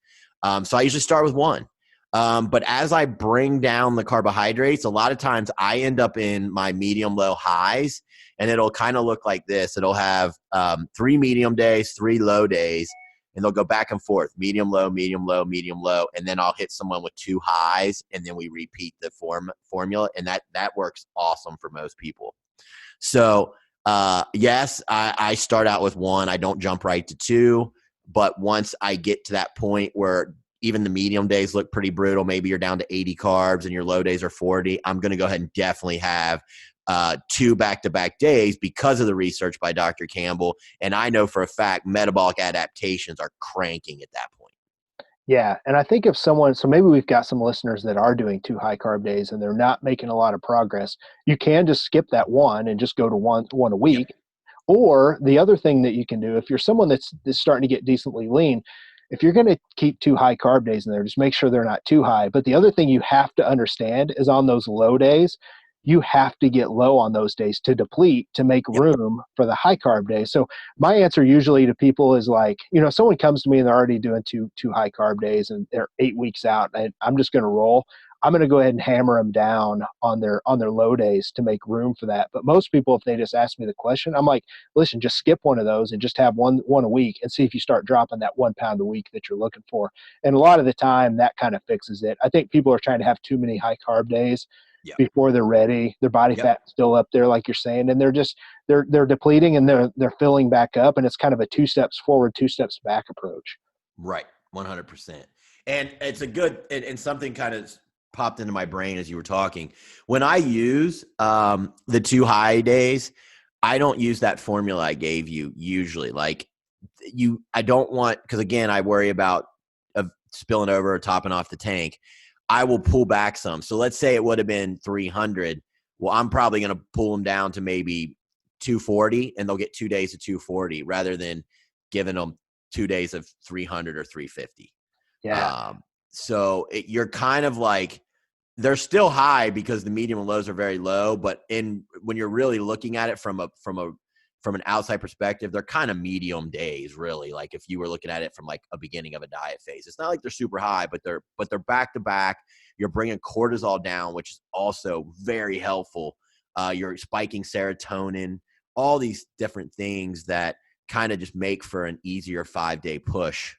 So I usually start with one. But as I bring down the carbohydrates, a lot of times I end up in my medium low highs, and it'll kind of look like this. It'll have 3 medium days, 3 low days, and they'll go back and forth, medium low, medium low, medium low, and then I'll hit someone with 2 highs, and then we repeat the formula, and that works awesome for most people. So yes, I start out with 1. I don't jump right to 2, but once I get to that point where even the medium days look pretty brutal, maybe you're down to 80 carbs and your low days are 40, I'm going to go ahead and definitely have 2 back-to-back days because of the research by Dr. Campbell. And I know for a fact metabolic adaptations are cranking at that point. Yeah. And I think if someone, so maybe we've got some listeners that are doing 2 high carb days and they're not making a lot of progress, you can just skip that one and just go to one a week. Yep. Or the other thing that you can do, if you're someone that's starting to get decently lean, if you're going to keep 2 high carb days in there, just make sure they're not too high. But the other thing you have to understand is on those low days, you have to get low on those days to deplete to make Yep. room for the high carb days. So my answer usually to people is like, someone comes to me and they're already doing two high carb days and they're 8 weeks out and I'm just going to roll. I'm going to go ahead and hammer them down on their low days to make room for that. But most people, if they just ask me the question, I'm like, listen, just skip one of those and just have one a week and see if you start dropping that 1 pound a week that you're looking for. And a lot of the time that kind of fixes it. I think people are trying to have too many high carb days before they're ready. Their body fat's still up there, like you're saying, and they're depleting and they're filling back up. And it's kind of a 2 steps forward, 2 steps back approach. Right. 100%. And it's a good, and something kind of popped into my brain as you were talking. When I use the 2 high days, I don't use that formula I gave you usually. Like I don't want, because again, I worry about spilling over or topping off the tank. I will pull back some. So let's say it would have been 300. Well, I'm probably going to pull them down to maybe 240 and they'll get 2 days of 240 rather than giving them 2 days of 300 or 350. Yeah. So you're kind of like, they're still high because the medium and lows are very low, but when you're really looking at it from an outside perspective, they're kind of medium days, really. Like if you were looking at it from like a beginning of a diet phase, it's not like they're super high, but they're back to back. You're bringing cortisol down, which is also very helpful. You're spiking serotonin, all these different things that kind of just make for an easier 5-day push.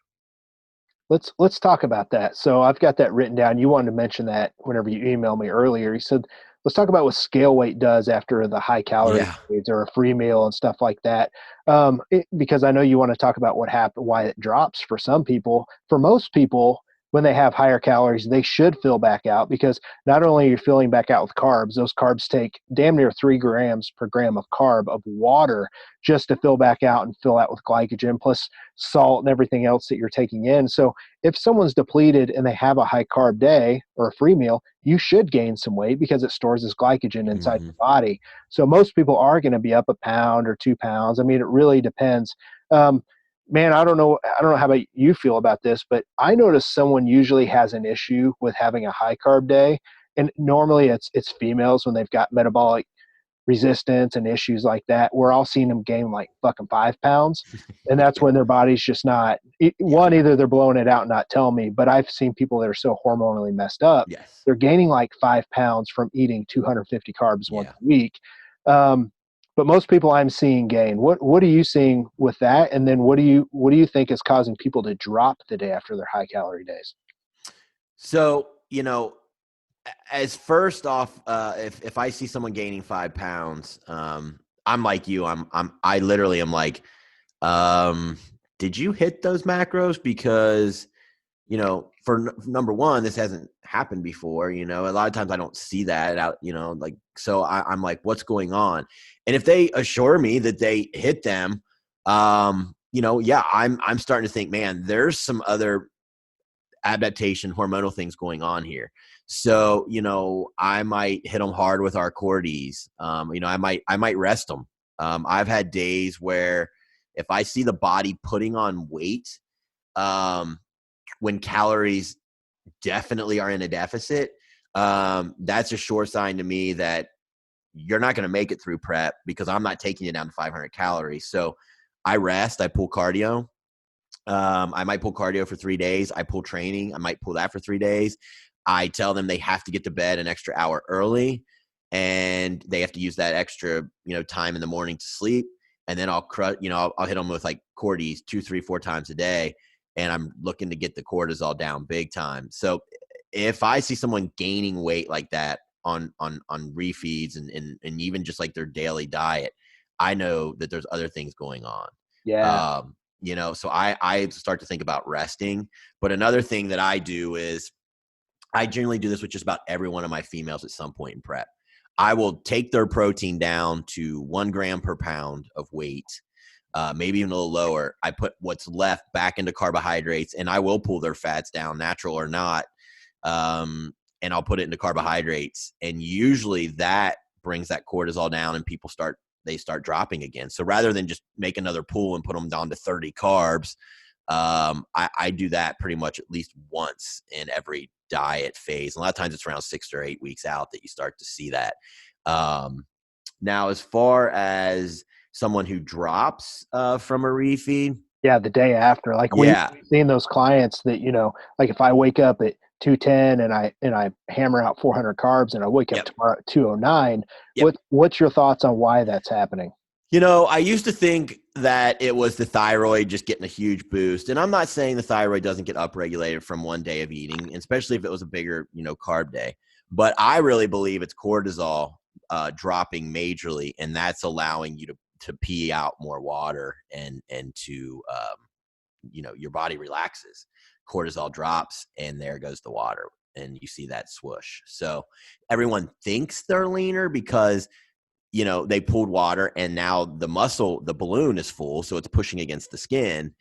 Let's talk about that. So I've got that written down. You wanted to mention that whenever you emailed me earlier. You said, let's talk about what scale weight does after the high calorie foods or a free meal and stuff like that. Because I know you want to talk about why it drops for some people. For most people, when they have higher calories, they should fill back out because not only are you filling back out with carbs, those carbs take damn near 3 grams per gram of carb of water just to fill back out and fill out with glycogen plus salt and everything else that you're taking in. So if someone's depleted and they have a high carb day or a free meal, you should gain some weight because it stores this glycogen inside the body. So most people are going to be up a pound or 2 pounds. I mean, it really depends. Man, I don't know how about you feel about this, but I notice someone usually has an issue with having a high carb day. And normally it's females when they've got metabolic resistance and issues like that. We're all seeing them gain like fucking 5 pounds. And that's when their body's just not, either they're blowing it out and not telling me, but I've seen people that are so hormonally messed up. Yes. They're gaining like 5 pounds from eating 250 carbs once a week. But most people I'm seeing gain. What are you seeing with that? And then what do you think is causing people to drop the day after their high calorie days? So, as first off, if I see someone gaining 5 pounds, I'm like you. I literally am like, did you hit those macros? Because for number one, this hasn't happened before. A lot of times I don't see that out, so I'm like, what's going on? And if they assure me that they hit them, yeah, I'm starting to think, man, there's some other adaptation hormonal things going on here. So, I might hit them hard with our cortis. I might rest them. I've had days where if I see the body putting on weight, when calories definitely are in a deficit, that's a sure sign to me that you're not going to make it through prep, because I'm not taking it down to 500 calories. So I rest, I pull cardio. I might pull cardio for 3 days. I pull training. I might pull that for 3 days. I tell them they have to get to bed an extra hour early, and they have to use that extra, time in the morning to sleep. And then I'll hit them with like cortis 2, 3, 4 times a day. And I'm looking to get the cortisol down big time. So if I see someone gaining weight like that on refeeds and even just like their daily diet, I know that there's other things going on. Yeah. So I start to think about resting. But another thing that I do is I generally do this with just about every one of my females at some point in prep. I will take their protein down to 1 gram per pound of weight, maybe even a little lower. I put what's left back into carbohydrates, and I will pull their fats down, natural or not, and I'll put it into carbohydrates. And usually that brings that cortisol down, and people start dropping again. So rather than just make another pool and put them down to 30 carbs, I do that pretty much at least once in every diet phase. And a lot of times it's around 6 or 8 weeks out that you start to see that. Now, as far as someone who drops from a refeed. Yeah, the day after. Like we've seen those clients that, like if I wake up at 210 and I hammer out 400 carbs and I wake up tomorrow at 209, what's your thoughts on why that's happening? I used to think that it was the thyroid just getting a huge boost. And I'm not saying the thyroid doesn't get upregulated from one day of eating, especially if it was a bigger, carb day. But I really believe it's cortisol dropping majorly, and that's allowing you to pee out more water and to, your body relaxes. Cortisol drops, and there goes the water, and you see that swoosh. So everyone thinks they're leaner because they pulled water, and now the balloon is full, so it's pushing against the skin.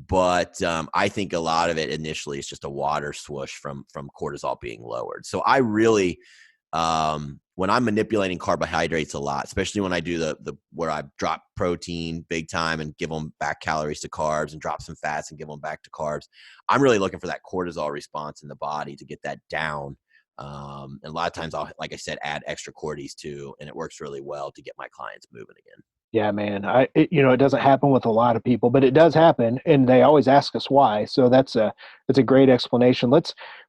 But I think a lot of it initially is just a water swoosh from cortisol being lowered. So I really, when I'm manipulating carbohydrates a lot, especially when I do the where I drop protein big time and give them back calories to carbs and drop some fats and give them back to carbs, I'm really looking for that cortisol response in the body to get that down. And a lot of times I'll, like I said, add extra cortis too, and it works really well to get my clients moving again. Yeah, man. It doesn't happen with a lot of people, but it does happen, and they always ask us why. So that's a great explanation.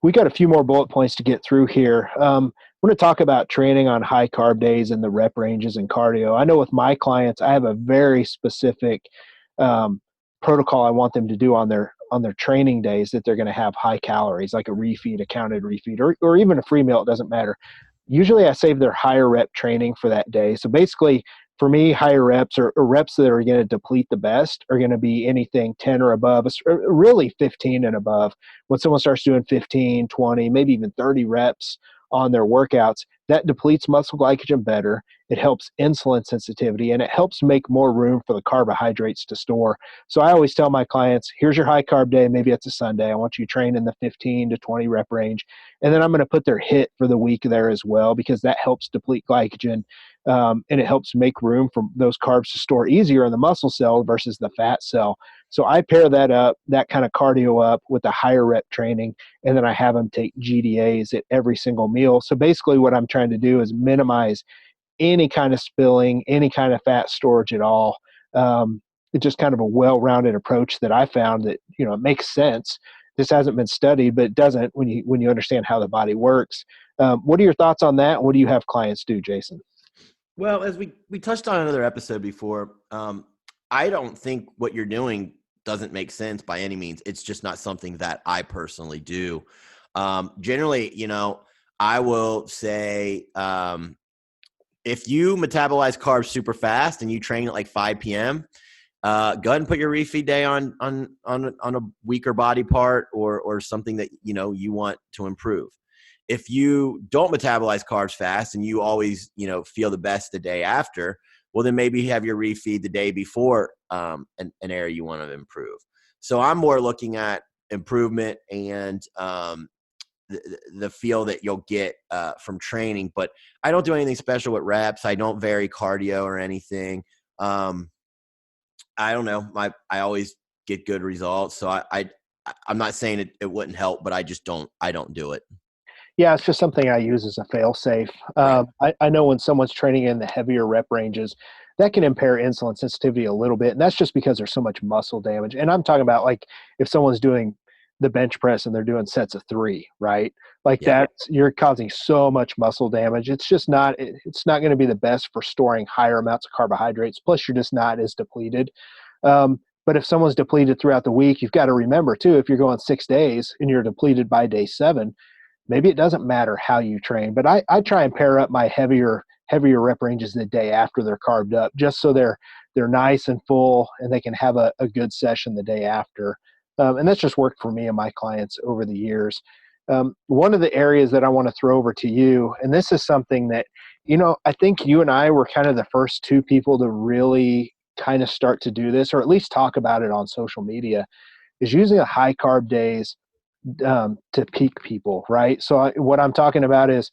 We got a few more bullet points to get through here. I'm going to talk about training on high carb days and the rep ranges and cardio. I know with my clients, I have a very specific protocol I want them to do on their training days that they're going to have high calories, like a refeed, a counted refeed, or even a free meal. It doesn't matter. Usually I save their higher rep training for that day. So basically, for me, higher reps or reps that are going to deplete the best are going to be anything 10 or above, really 15 and above. When someone starts doing 15, 20, maybe even 30 reps on their workouts, that depletes muscle glycogen better. It helps insulin sensitivity, and it helps make more room for the carbohydrates to store. So I always tell my clients, here's your high carb day. Maybe it's a Sunday. I want you to train in the 15 to 20 rep range. And then I'm going to put their HIIT for the week there as well, because that helps deplete glycogen. And it helps make room for those carbs to store easier in the muscle cell versus the fat cell. So I pair that kind of cardio up with the higher rep training, and then I have them take GDAs at every single meal. So basically what I'm trying to do is minimize any kind of spilling, any kind of fat storage at all. It's just kind of a well-rounded approach that I found that, it makes sense. This hasn't been studied, but it doesn't when you understand how the body works. What are your thoughts on that? What do you have clients do, Jason? Well, as we touched on another episode before, I don't think what you're doing doesn't make sense by any means. It's just not something that I personally do. Generally, I will say, if you metabolize carbs super fast and you train at like 5 p.m., go ahead and put your refeed day on a weaker body part or something that, you want to improve. If you don't metabolize carbs fast and you always, feel the best the day after, well, then maybe have your refeed the day before an area you want to improve. So I'm more looking at improvement and the feel that you'll get from training. But I don't do anything special with reps. I don't vary cardio or anything. I don't know. I always get good results. So I'm not saying it wouldn't help, but I don't do it. Yeah, it's just something I use as a fail safe. Right. I know when someone's training in the heavier rep ranges, that can impair insulin sensitivity a little bit. And that's just because there's so much muscle damage. And I'm talking about like if someone's doing the bench press and they're doing sets of 3, right? Like you're causing so much muscle damage. It's just it's not going to be the best for storing higher amounts of carbohydrates. Plus you're just not as depleted. But if someone's depleted throughout the week, you've got to remember too, if you're going 6 days and you're depleted by day 7, maybe it doesn't matter how you train, but I try and pair up my heavier rep ranges the day after they're carved up, just so they're nice and full and they can have a good session the day after. And that's just worked for me and my clients over the years. One of the areas that I want to throw over to you, and this is something that, I think you and I were kind of the first 2 people to really kind of start to do this, or at least talk about it on social media, is using a high carb days to peak people, right? So what I'm talking about is,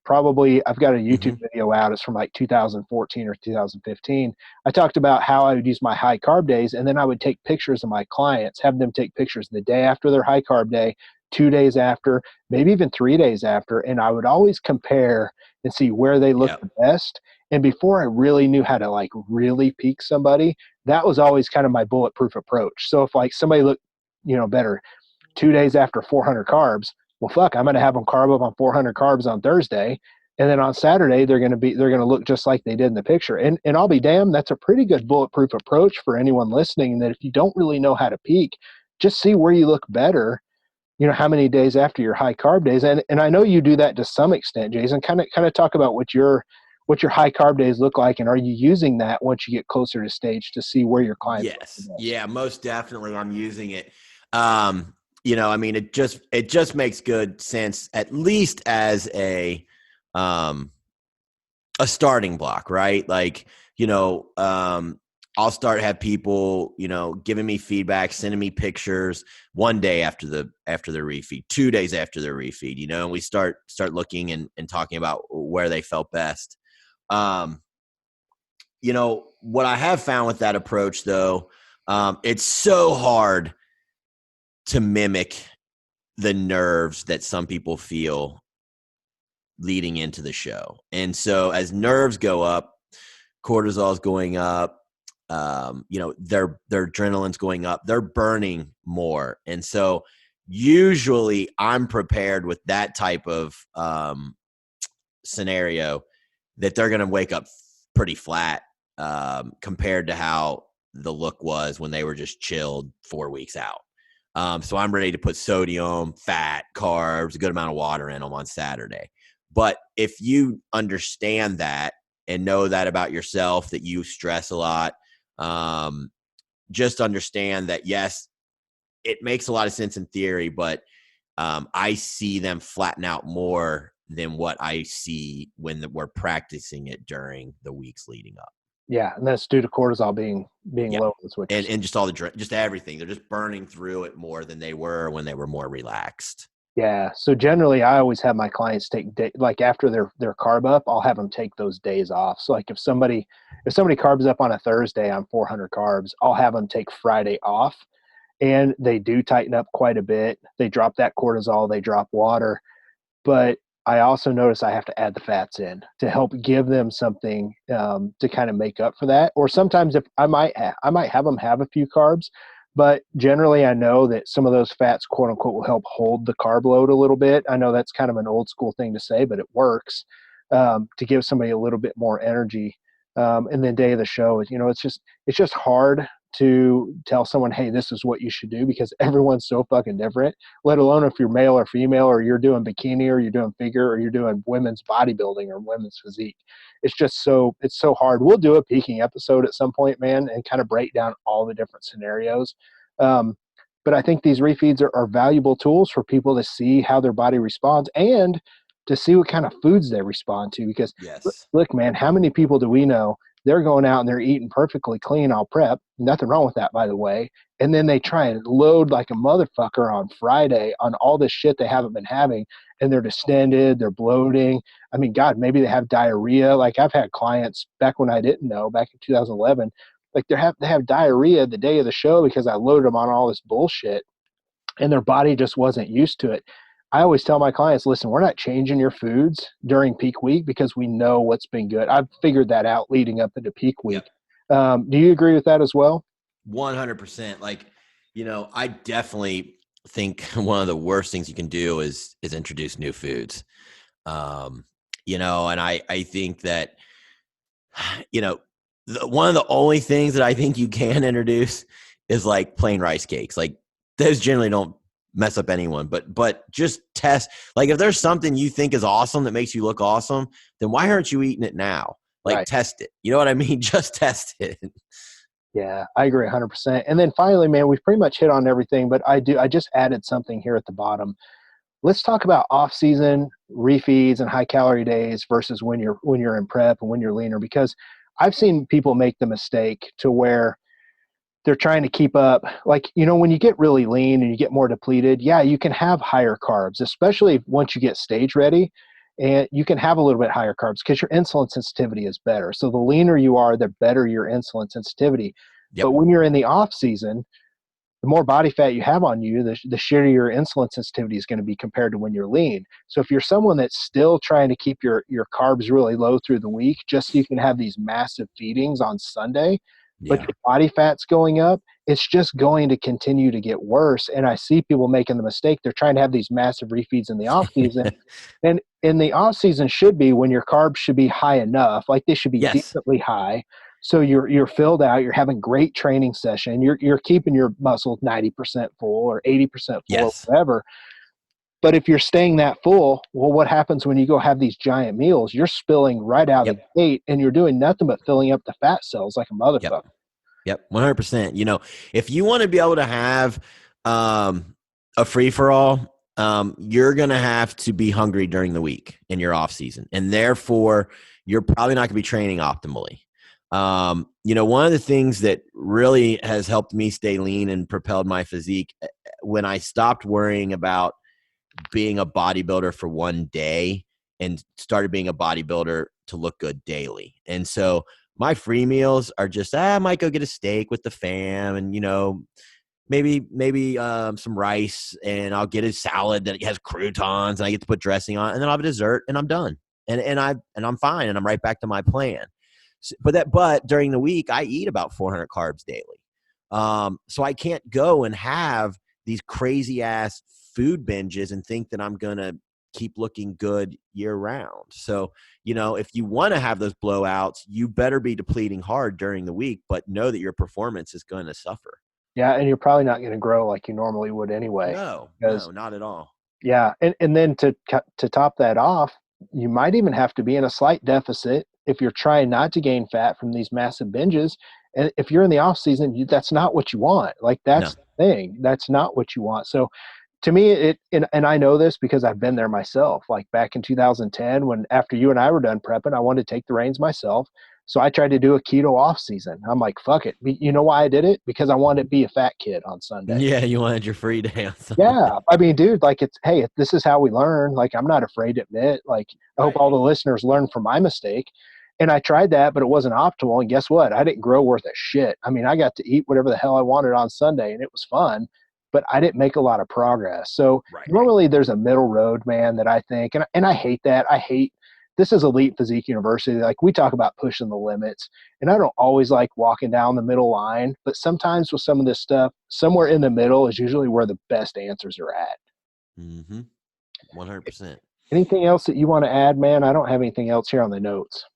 probably I've got a YouTube video out. It's from like 2014 or 2015. I talked about how I would use my high carb days, and then I would take pictures of my clients, have them take pictures the day after their high carb day, 2 days after, maybe even 3 days after. And I would always compare and see where they looked the best. And before I really knew how to like really peak somebody, that was always kind of my bulletproof approach. So if like somebody looked, better 2 days after 400 carbs, well, fuck, I'm going to have them carb up on 400 carbs on Thursday. And then on Saturday, they're going to look just like they did in the picture. And I'll be damned, that's a pretty good bulletproof approach for anyone listening, that if you don't really know how to peak, just see where you look better, how many days after your high carb days. And I know you do that to some extent, Jason. Kind of talk about what your high carb days look like. And are you using that once you get closer to stage to see where your clients Yes. Yeah, most definitely I'm using it. It just makes good sense, at least as a starting block, right? Like, I'll have people, giving me feedback, sending me pictures 1 day after their refeed, 2 days after their refeed, and we start looking and talking about where they felt best. What I have found with that approach though, it's so hard to mimic the nerves that some people feel leading into the show. And so as nerves go up, cortisol is going up, their adrenaline's going up, they're burning more. And so usually I'm prepared with that type of scenario that they're going to wake up pretty flat compared to how the look was when they were just chilled 4 weeks out. So I'm ready to put sodium, fat, carbs, a good amount of water in them on Saturday. But if you understand that and know that about yourself, that you stress a lot, just understand that, yes, it makes a lot of sense in theory, but I see them flatten out more than what I see when we're practicing it during the weeks leading up. Yeah, and that's due to cortisol being low. That's what and just just everything. They're just burning through it more than they were when they were more relaxed. Yeah. So generally, I always have my clients take like after their carb up, I'll have them take those days off. So like if somebody carbs up on a Thursday on 400 carbs, I'll have them take Friday off, and they do tighten up quite a bit. They drop that cortisol, they drop water, but I also notice I have to add the fats in to help give them something to kind of make up for that. Or sometimes if I might have them have a few carbs, but generally I know that some of those fats, quote unquote, will help hold the carb load a little bit. I know that's kind of an old school thing to say, but it works to give somebody a little bit more energy. And then day of the show is, it's just hard to tell someone, hey, this is what you should do, because everyone's so fucking different, let alone if you're male or female, or you're doing bikini, or you're doing figure, or you're doing women's bodybuilding or women's physique. It's so hard. We'll do a peaking episode at some point, man, and kind of break down all the different scenarios. But I think these refeeds are valuable tools for people to see how their body responds and to see what kind of foods they respond to. Because Yes. look, man, how many people do we know? They're going out and they're eating perfectly clean, all prep. Nothing wrong with that, by the way. And then they try and load like a motherfucker on Friday on all this shit they haven't been having. And they're distended, they're bloating. I mean, God, maybe they have diarrhea. Like I've had clients back when I didn't know, back in 2011, like they have diarrhea the day of the show because I loaded them on all this bullshit and their body just wasn't used to it. I always tell my clients, listen, we're not changing your foods during peak week because we know what's been good. I've figured that out leading up into peak week. Yep. Do you agree with that as well? 100%. Like, I definitely think one of the worst things you can do is introduce new foods. And I think that, one of the only things that I think you can introduce is like plain rice cakes. Like those generally don't mess up anyone, but just test. Like if there's something you think is awesome that makes you look awesome, then why aren't you eating it now? Like right. Test it. You know what I mean? Just test it. Yeah, I agree 100%. And then finally, man, we've pretty much hit on everything, but I just added something here at the bottom. Let's talk about off-season refeeds and high calorie days versus when you're in prep and when you're leaner, because I've seen people make the mistake to where they're trying to keep up. Like, when you get really lean and you get more depleted, yeah, you can have higher carbs, especially once you get stage ready, and you can have a little bit higher carbs because your insulin sensitivity is better. So the leaner you are, the better your insulin sensitivity. Yep. But when you're in the off season, the more body fat you have on you, the shittier your insulin sensitivity is going to be compared to when you're lean. So if you're someone that's still trying to keep your carbs really low through the week, just so you can have these massive feedings on Sunday, but your body fat's going up, it's just going to continue to get worse. And I see people making the mistake. They're trying to have these massive refeeds in the off season. And in the off season should be when your carbs should be high enough, like they should be decently high. So you're filled out, you're having great training session, you're keeping your muscles 90% full or 80% full or whatever. But if you're staying that full, well, what happens when you go have these giant meals? You're spilling right out of the gate, and you're doing nothing but filling up the fat cells like a motherfucker. Yep, 100%. If you want to be able to have a free-for-all, you're going to have to be hungry during the week in your off season, and therefore you're probably not going to be training optimally. One of the things that really has helped me stay lean and propelled my physique when I stopped worrying about being a bodybuilder for one day and started being a bodybuilder to look good daily. And so my free meals are just, I might go get a steak with the fam and, maybe some rice, and I'll get a salad that has croutons and I get to put dressing on, and then I'll have a dessert and I'm done. And I'm fine. And I'm right back to my plan. But during the week I eat about 400 carbs daily. So I can't go and have these crazy ass food binges and think that I'm going to keep looking good year round. So, if you want to have those blowouts, you better be depleting hard during the week, but know that your performance is going to suffer. Yeah. And you're probably not going to grow like you normally would anyway. No, not at all. Yeah. And then to top that off, you might even have to be in a slight deficit if you're trying not to gain fat from these massive binges. And if you're in the off season, that's not what you want. Like that's the thing. That's not what you want. So to me, and I know this because I've been there myself, like back in 2010, when after you and I were done prepping, I wanted to take the reins myself. So I tried to do a keto off season. I'm like, fuck it. You know why I did it? Because I wanted to be a fat kid on Sunday. Yeah. You wanted your free day on Sunday. Yeah. I mean, dude, like this is how we learn. Like, I'm not afraid to admit, like, I hope all the listeners learn from my mistake. And I tried that, but it wasn't optimal. And guess what? I didn't grow worth a shit. I mean, I got to eat whatever the hell I wanted on Sunday and it was fun, but I didn't make a lot of progress. So normally there's a middle road, man, that I think, and I hate that. This is Elite Physique University. Like, we talk about pushing the limits, and I don't always like walking down the middle line, but sometimes with some of this stuff, somewhere in the middle is usually where the best answers are at. 100%. Anything else that you want to add, man? I don't have anything else here on the notes.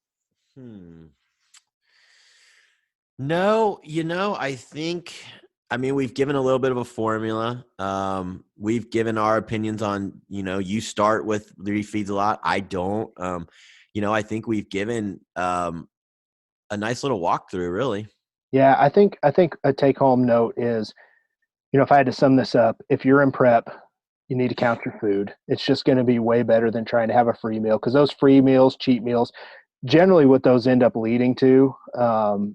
No, I mean, we've given a little bit of a formula. We've given our opinions on, you start with the refeeds a lot. I don't. I think we've given a nice little walkthrough, really. Yeah, I think a take-home note is, if I had to sum this up, if you're in prep, you need to count your food. It's just going to be way better than trying to have a free meal, because those free meals, cheat meals, generally what those end up leading to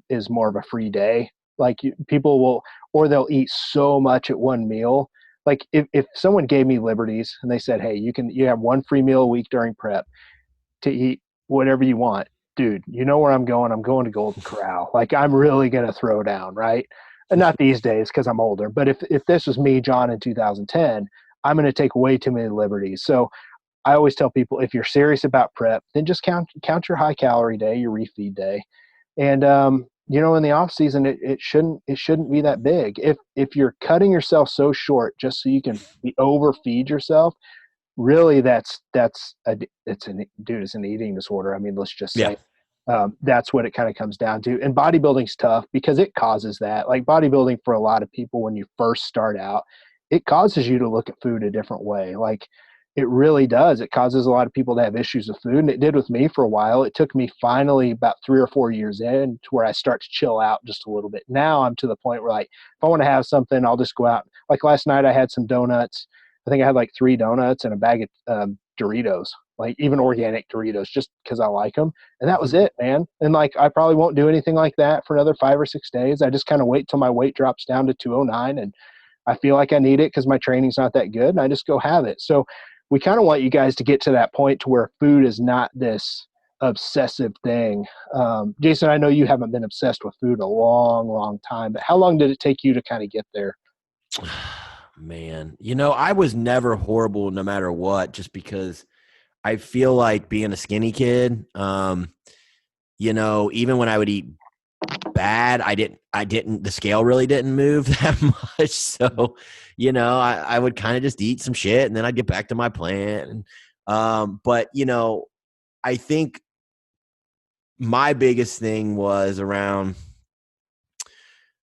is more of a free day. Like people will, or they'll eat so much at one meal. Like if someone gave me liberties and they said, hey, you have one free meal a week during prep to eat whatever you want, dude, you know where I'm going? I'm going to Golden Corral. Like I'm really going to throw down, right? And not these days because I'm older, but if this was me, John, in 2010, I'm going to take way too many liberties. So I always tell people, if you're serious about prep, then just count your high calorie day, your refeed day. And, in the off season, it shouldn't be that big. If you're cutting yourself so short just so you can overfeed yourself, really it's an eating disorder. I mean, let's just Yeah. say that's what it kind of comes down to. And bodybuilding's tough because it causes that. Like bodybuilding, for a lot of people, when you first start out, it causes you to look at food a different way. Like it really does. It causes a lot of people to have issues with food. And it did with me for a while. It took me finally about 3 or 4 years in to where I start to chill out just a little bit. Now I'm to the point where, like, if I want to have something, I'll just go out. Like last night I had some donuts. I think I had like 3 donuts and a bag of Doritos, like even organic Doritos, just because I like them. And that was it, man. And like, I probably won't do anything like that for another 5 or 6 days. I just kind of wait till my weight drops down to 209 and I feel like I need it because my training's not that good, and I just go have it. So we kind of want you guys to get to that point to where food is not this obsessive thing. Jason, I know you haven't been obsessed with food a long, long time, but how long did it take you to kind of get there? Man, I was never horrible no matter what, just because I feel like being a skinny kid, even when I would eat bad, the scale really didn't move that much. So, I would kind of just eat some shit and then I'd get back to my plan. But, I think my biggest thing was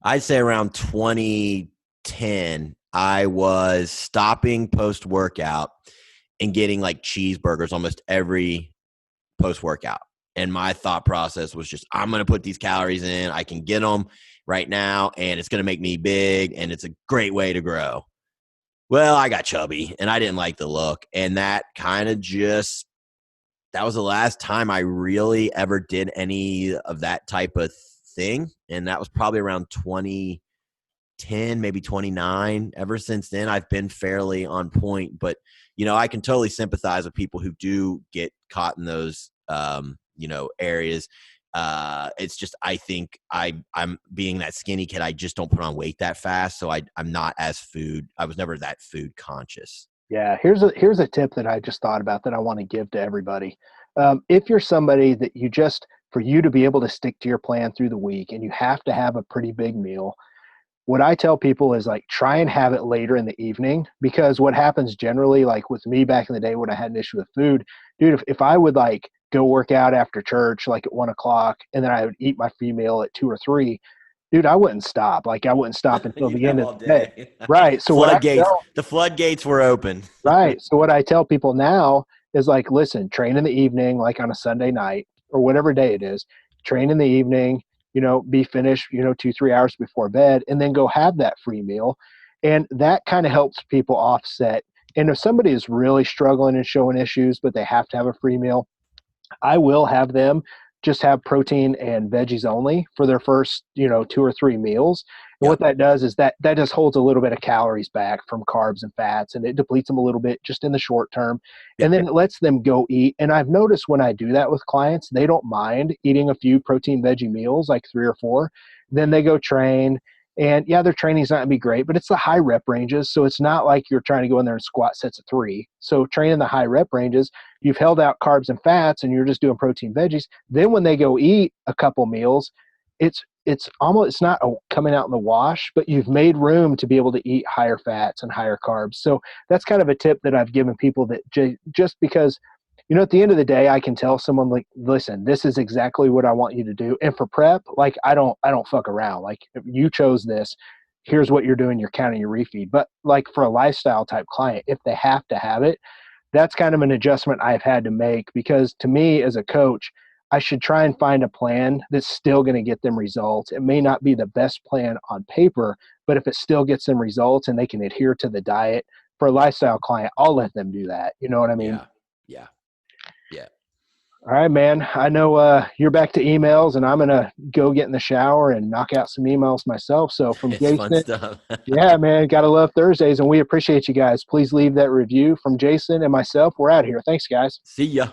I'd say around 2010, I was stopping post-workout and getting like cheeseburgers almost every post-workout. And my thought process was just, I'm going to put these calories in. I can get them right now, and it's going to make me big, and it's a great way to grow. Well, I got chubby, and I didn't like the look. And that kind of that was the last time I really ever did any of that type of thing. And that was probably around 2010, maybe 29. Ever since then, I've been fairly on point. But, I can totally sympathize with people who do get caught in those areas. It's just, I think I'm being that skinny kid. I just don't put on weight that fast. So I was never that food conscious. Yeah. Here's a tip that I just thought about that I want to give to everybody. If you're somebody that for you to be able to stick to your plan through the week and you have to have a pretty big meal, what I tell people is like, try and have it later in the evening, because what happens generally, like with me back in the day when I had an issue with food, dude, if I would like go work out after church, like at 1 o'clock, and then I would eat my free meal at 2 or 3, dude, I wouldn't stop. Like I wouldn't stop until the end of the day. Right. So the floodgates were open. Right. So what I tell people now is like, listen, train in the evening, like on a Sunday night or whatever day it is, train in the evening, be finished, 2-3 hours before bed, and then go have that free meal. And that kind of helps people offset. And if somebody is really struggling and showing issues, but they have to have a free meal, I will have them just have protein and veggies only for their first, 2 or 3 meals. And what that does is that just holds a little bit of calories back from carbs and fats, and it depletes them a little bit just in the short term. And then it lets them go eat. And I've noticed when I do that with clients, they don't mind eating a few protein veggie meals, like 3 or 4. Then they go train. And yeah, their training's not going to be great, but it's the high rep ranges. So it's not like you're trying to go in there and squat sets of 3. So training the high rep ranges, you've held out carbs and fats and you're just doing protein veggies. Then when they go eat a couple meals, it's not coming out in the wash, but you've made room to be able to eat higher fats and higher carbs. So that's kind of a tip that I've given people, that just because You know, at the end of the day, I can tell someone like, listen, this is exactly what I want you to do. And for prep, like I don't fuck around. Like if you chose this, here's what you're doing. You're counting your refeed. But like for a lifestyle type client, if they have to have it, that's kind of an adjustment I've had to make, because to me as a coach, I should try and find a plan that's still going to get them results. It may not be the best plan on paper, but if it still gets them results and they can adhere to the diet, for a lifestyle client, I'll let them do that. You know what I mean? Yeah. All right, man. I know you're back to emails, and I'm going to go get in the shower and knock out some emails myself. So from It's Jason, fun stuff. yeah, man, got to love Thursdays, and we appreciate you guys. Please leave that review. From Jason and myself, we're out of here. Thanks, guys. See ya.